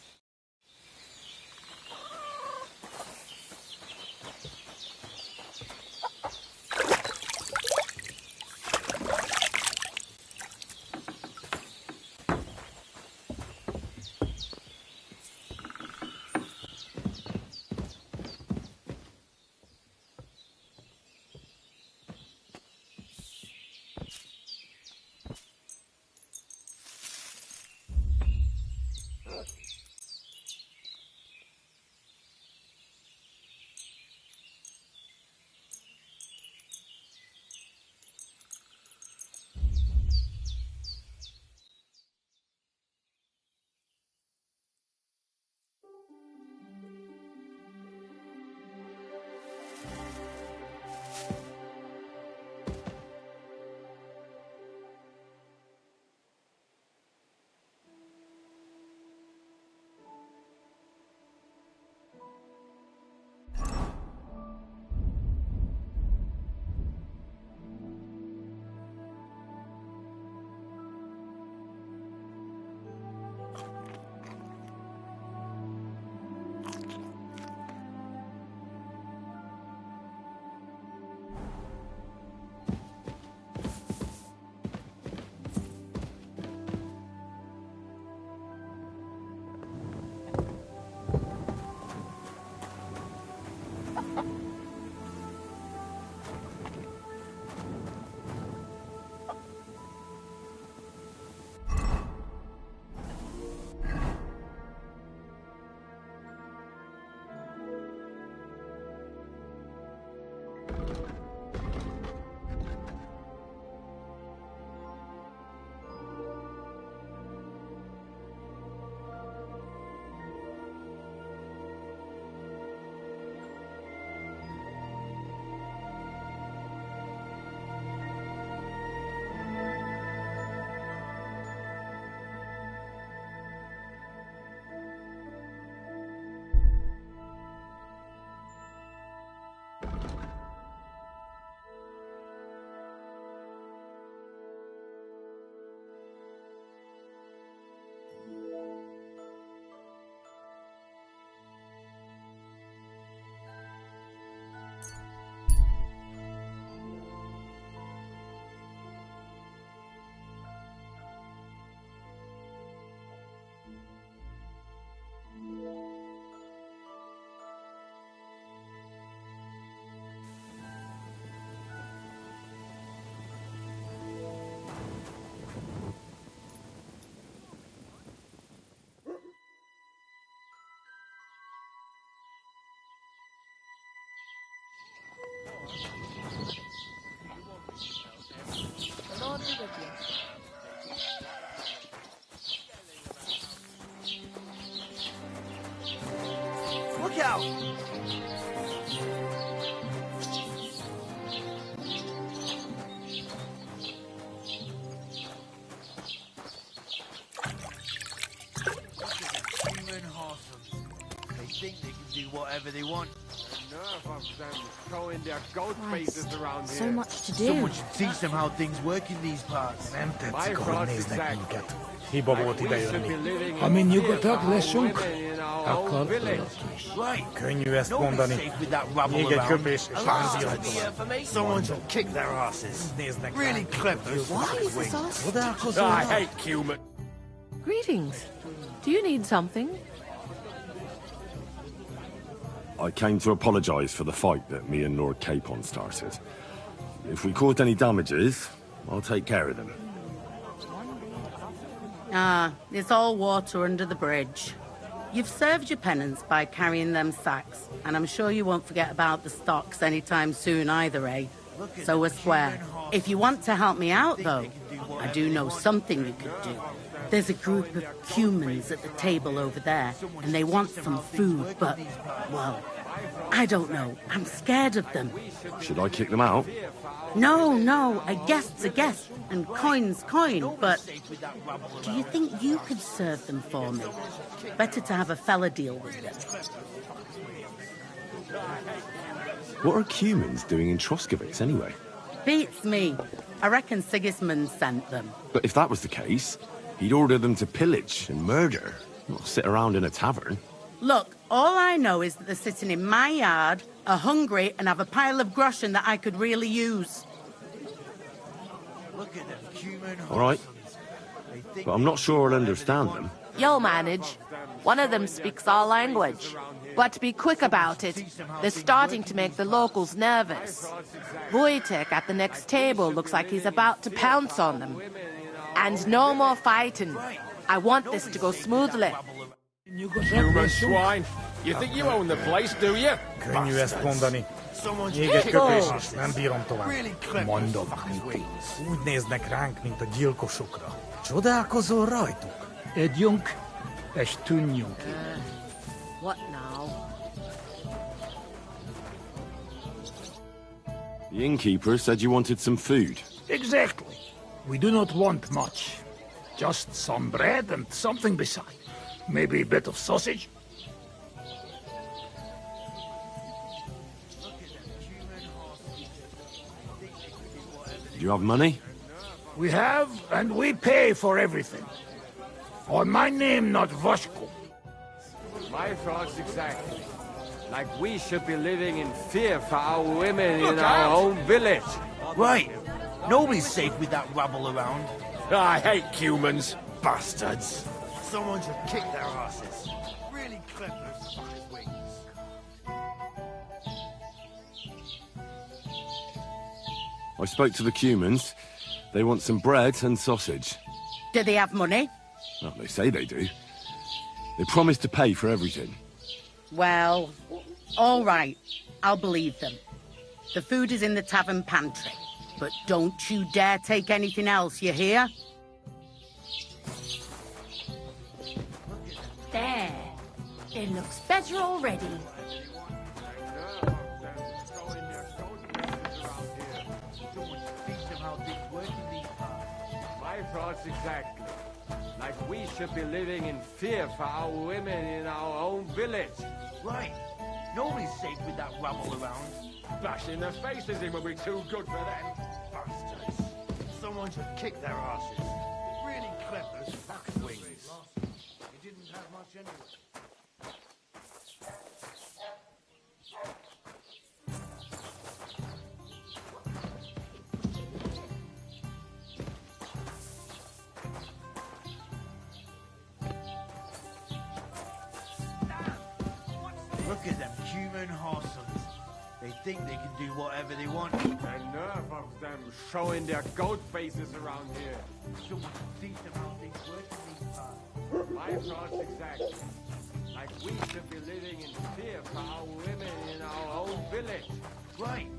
Look out! Human horses. They think they can do whatever they want. The nerve of them throwing their goat faces around So here. much to do. Someone should teach them how things work in these parts. My thoughts exact. Híba volt We ide should be jönni. living Ha mi in nyugodtak fear leszünk, of women in our akkor own village. könnyű ezt mondani. Még egy köpés, és lándzíjat tovább. Someone should kick their asses. Néznek Really clever. Why is this all... I hate human. Greetings. Do you need something? I came to apologise for the fight that me and Lord Capon started. If we caused any damages, I'll take care of them. Ah, it's all water under the bridge. You've served your penance by carrying them sacks, and I'm sure you won't forget about the stocks anytime soon either, eh? So we're square. If you want to help me out, though, I do know something you could do. There's a group of humans at the table over there, and they want some food, but, well, I don't know. I'm scared of them. Should I kick them out? No, a guest's a guest, and coin's coin, but do you think you could serve them for me? Better to have a fella deal with them. What are humans doing in Troskovitz, anyway? Beats me. I reckon Sigismund sent them. But if that was the case, he'd order them to pillage and murder, not sit around in a tavern. Look, all I know is that they're sitting in my yard, are hungry, and have a pile of groschen that I could really use. All right. But I'm not sure I'll understand them. You'll manage. One of them speaks our language. But be quick about it. They're starting to make the locals nervous. Wojtek at the next table looks like he's about to pounce on them. And no more fighting. I want this to go smoothly. Human swine. You think you own the place, do you? Könnyű ezt mondani. Jéget köpés, nem bírom tovább. Mondom, úgy néznek ránk, mint a gyilkosokra. Csodálkozol rajtuk? Együnk, és tűnjünk ki. What now? The innkeeper said you wanted some food. Exactly. We do not want much. Just some bread and something beside. Maybe a bit of sausage? Do you have money? We have, and we pay for everything. On my name, not Voshko. My thoughts exactly. Like we should be living in fear for our women in our own village. Right. Nobody's safe with that rabble around. I hate humans. Bastards. Someone should kick their asses. Really clip those fuckers' wings. I spoke to the Cumans. They want some bread and sausage. Do they have money? Well, they say they do. They promised to pay for everything. Well, all right. I'll believe them. The food is in the tavern pantry. But don't you dare take anything else, you hear? There. It looks better already. My thoughts exactly. Like we should be living in fear for our women in our own village. Right. Nobody's safe with that rabble around. Bashing their faces in will be too good for them. Bastards. Someone should kick their asses. Really clip those fucking wings. You didn't have much anyway. Look at them human horsons. They think they can do whatever they want. The nerve of them showing their goat faces around here. Someone should teach them how things work in these parts. My thoughts exactly. Like we should be living in fear for our women in our own village. Right.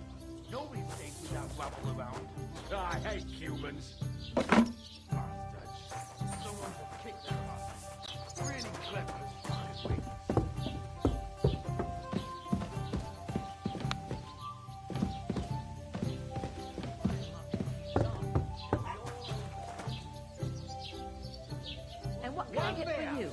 Nobody's safe with that rabble around. I hate humans. Bastards. Someone should kick their asses. Really clever as fucking wings. And what can I get for you?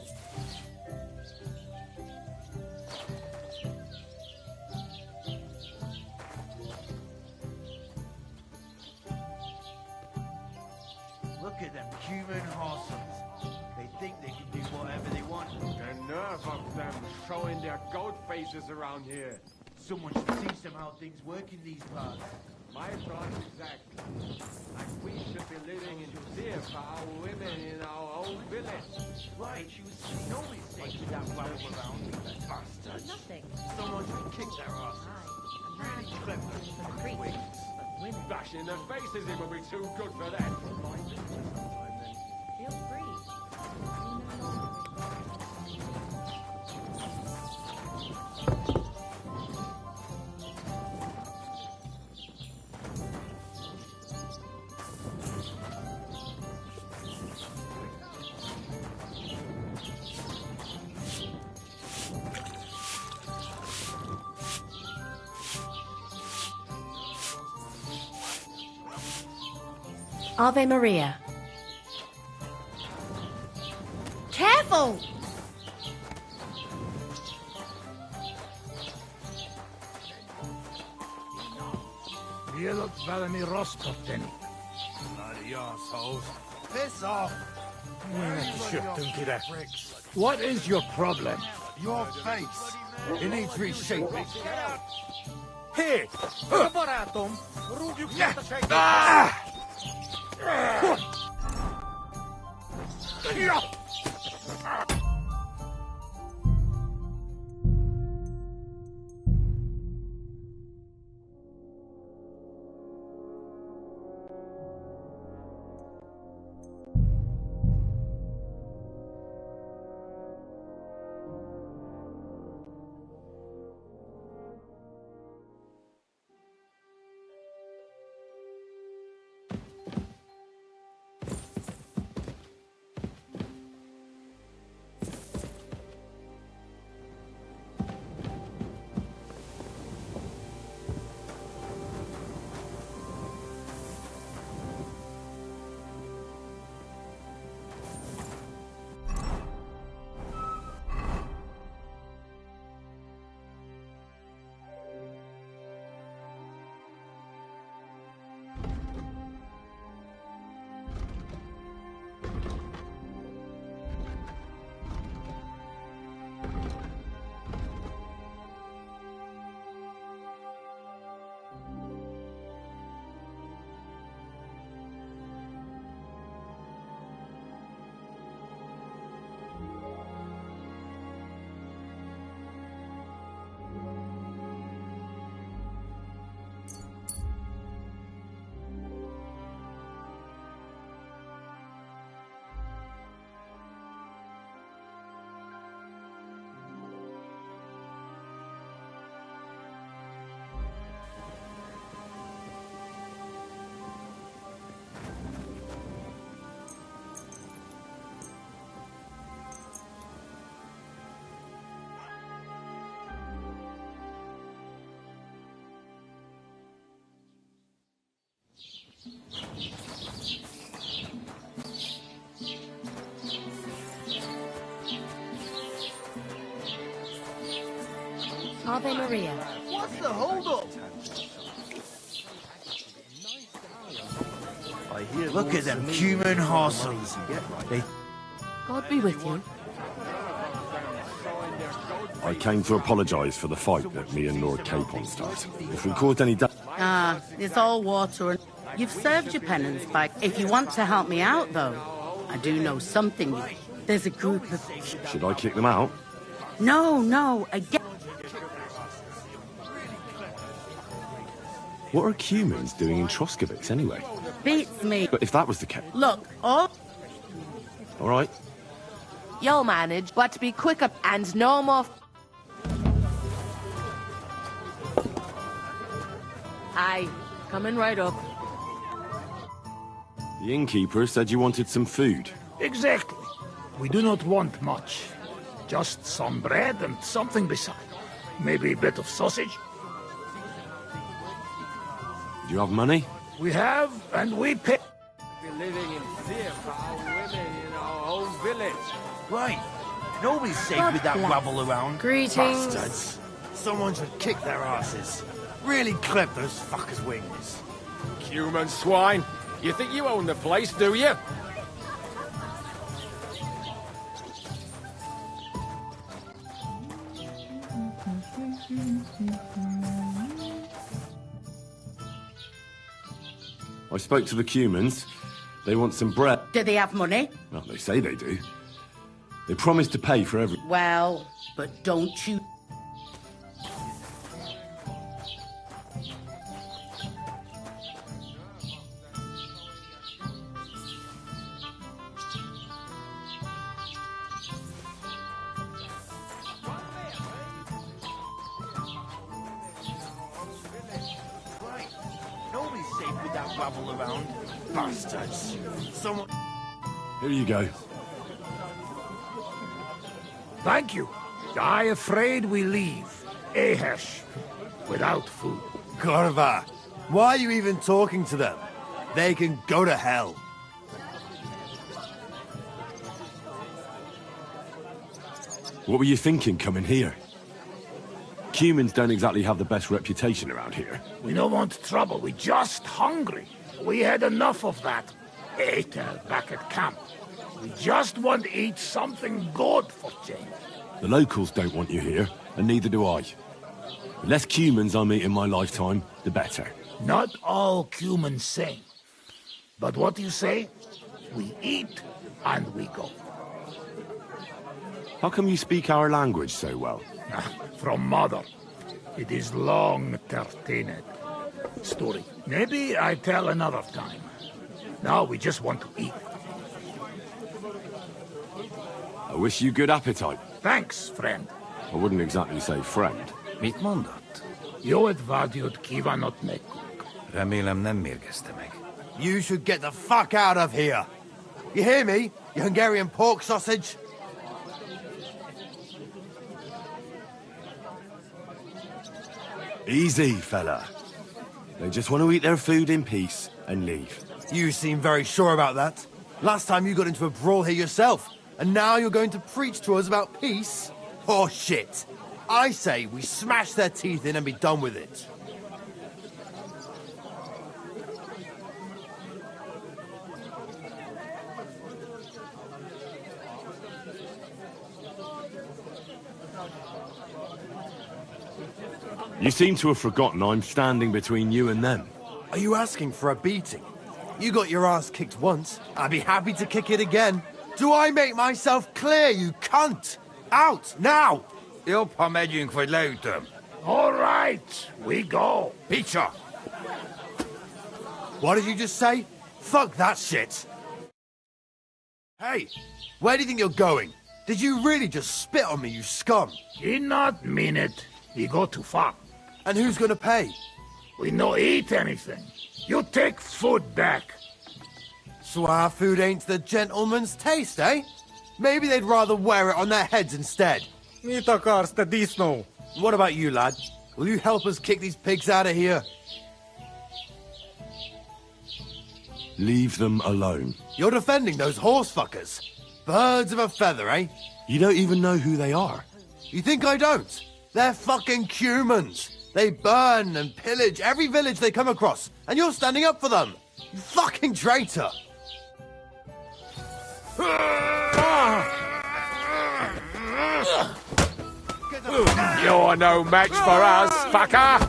Look at them human horsons. They think they can do whatever they want. The nerve of them showing their goat faces around here. Someone should teach them how things work in these parts. My thoughts exactly. Like we should be living in fear for our women in our own village. Right. Nobody's safe with that rabble around. Bastards. Nothing. Someone should kick their asses. Really clip those fucking wings. Bashing their faces in will be too good for them. Feel free. Ave Maria. Careful! Vielä välmi roskotteni. Bloody assholes. Piss off! What is your problem? Your face! It needs reshaping. Here! Aparatum! Ave Maria. What's the hold-up? Look at them human horses. God be with you. I came to apologise for the fight that me and Lord Capon started. If we caused any damage... Ah, it's all water and... You've served your penance by... If you want to help me out, though, I do know something. There's a group of... Should I kick them out? No, again... What are humans doing in Troskovitz anyway? Beats me. But if that was the case... Look, all right. You'll manage, but be quicker and no more... Aye, coming right up. The innkeeper said you wanted some food. Exactly. We do not want much. Just some bread and something beside. Maybe a bit of sausage. Do you have money? We have, and we pay. We're living in fear for our women in our own village. Right. Nobody's safe with that rabble around. Greetings. Bastards. Someone should kick their asses. Really clip those fuckers' wings. Human swine. You think you own the place, do you? I spoke to the Cumans. They want some bread. Do they have money? Well, they say they do. They promised to pay for every... Well, but don't you... Nobody's safe with that rabble around. Bastards. Someone... Here you go. Thank you. I afraid we leave. Ahesh. Without food. Corva, why are you even talking to them? They can go to hell. What were you thinking coming here? Humans don't exactly have the best reputation around here. We don't want trouble, we just hungry. We had enough of that later back at camp. We just want to eat something good for change. The locals don't want you here, and neither do I. The less humans I meet in my lifetime, the better. Not all humans same. But what you say? We eat and we go. How come you speak our language so well? From mother. It is long 13 story. Maybe I tell another time. Now we just want to eat. I wish you good appetite. Thanks, friend. I wouldn't exactly say friend. Mit mondott? Jót vágyót kívánott nekünk. Remélem nem mérgezte meg. You should get the fuck out of here. You hear me, you Hungarian pork sausage? Easy, fella. They just want to eat their food in peace and leave. You seem very sure about that. Last time you got into a brawl here yourself, and now you're going to preach to us about peace? Oh, shit. I say we smash their teeth in and be done with it. You seem to have forgotten I'm standing between you and them. Are you asking for a beating? You got your ass kicked once. I'd be happy to kick it again. Do I make myself clear, you cunt? Out, now! Jobb, ha megyünk, vagy leütöm. All right, we go. Picsa! What did you just say? Fuck that shit. Hey, where do you think you're going? Did you really just spit on me, you scum? He not mean it. He go too far. And who's gonna pay? We no eat anything. You take food back. So our food ain't the gentleman's taste, eh? Maybe they'd rather wear it on their heads instead. Mit akarsz, te disznó? What about you, lad? Will you help us kick these pigs out of here? Leave them alone. You're defending those horse fuckers. Birds of a feather, eh? You don't even know who they are. You think I don't? They're fucking humans. They burn and pillage every village they come across, and you're standing up for them. You fucking traitor. You're no match for us, fucker!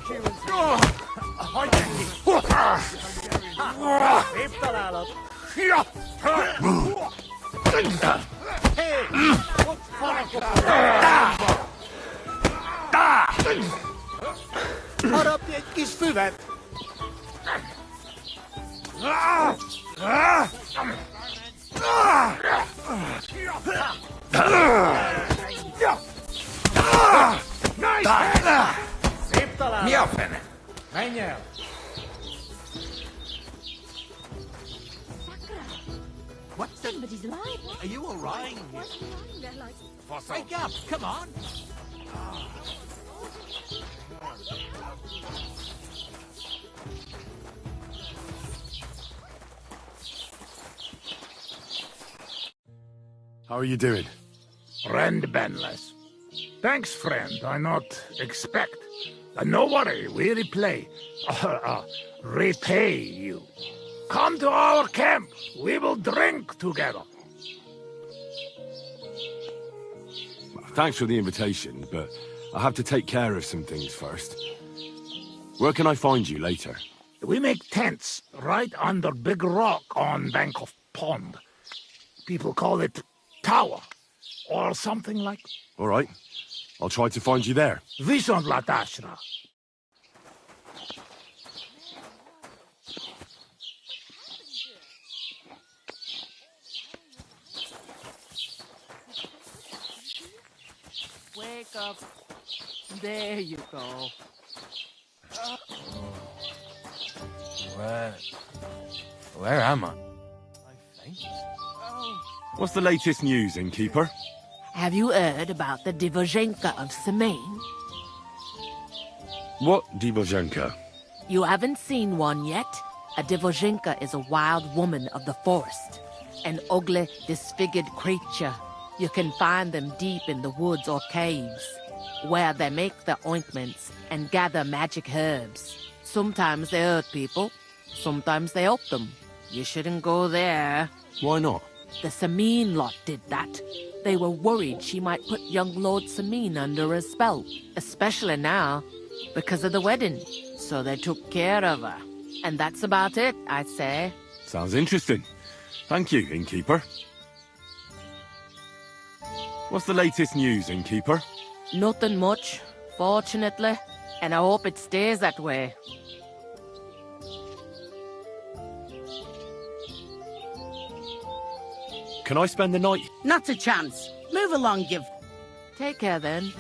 Harapj egy kis füvet! Szép találat! Mi a fene? Menj el! What the... Somebody's lying. Are you all right? Wake up, come on! How are you doing? Friend Benless. Thanks, friend. I not expect. No worry, we repay you. Come to our camp. We will drink together. Thanks for the invitation, but I have to take care of some things first. Where can I find you later? We make tents right under big rock on bank of pond. People call it tower, or something like. All right. I'll try to find you there. Vision Latashra. Wake up. There you go. Where am I? What's the latest news, innkeeper? Have you heard about the Divozhenka of Semaine? What Divozhenka? You haven't seen one yet? A Divozhinka is a wild woman of the forest. An ugly, disfigured creature. You can find them deep in the woods or caves, where they make their ointments and gather magic herbs. Sometimes they hurt people, sometimes they help them. You shouldn't go there. Why not? The Samin lot did that. They were worried she might put young Lord Samin under a spell, especially now, because of the wedding. So they took care of her. And that's about it, I'd say. Sounds interesting. Thank you, Innkeeper. What's the latest news, Innkeeper? Nothing much, fortunately. And I hope it stays that way. Can I spend the night? Not a chance. Move along, give. Take care then.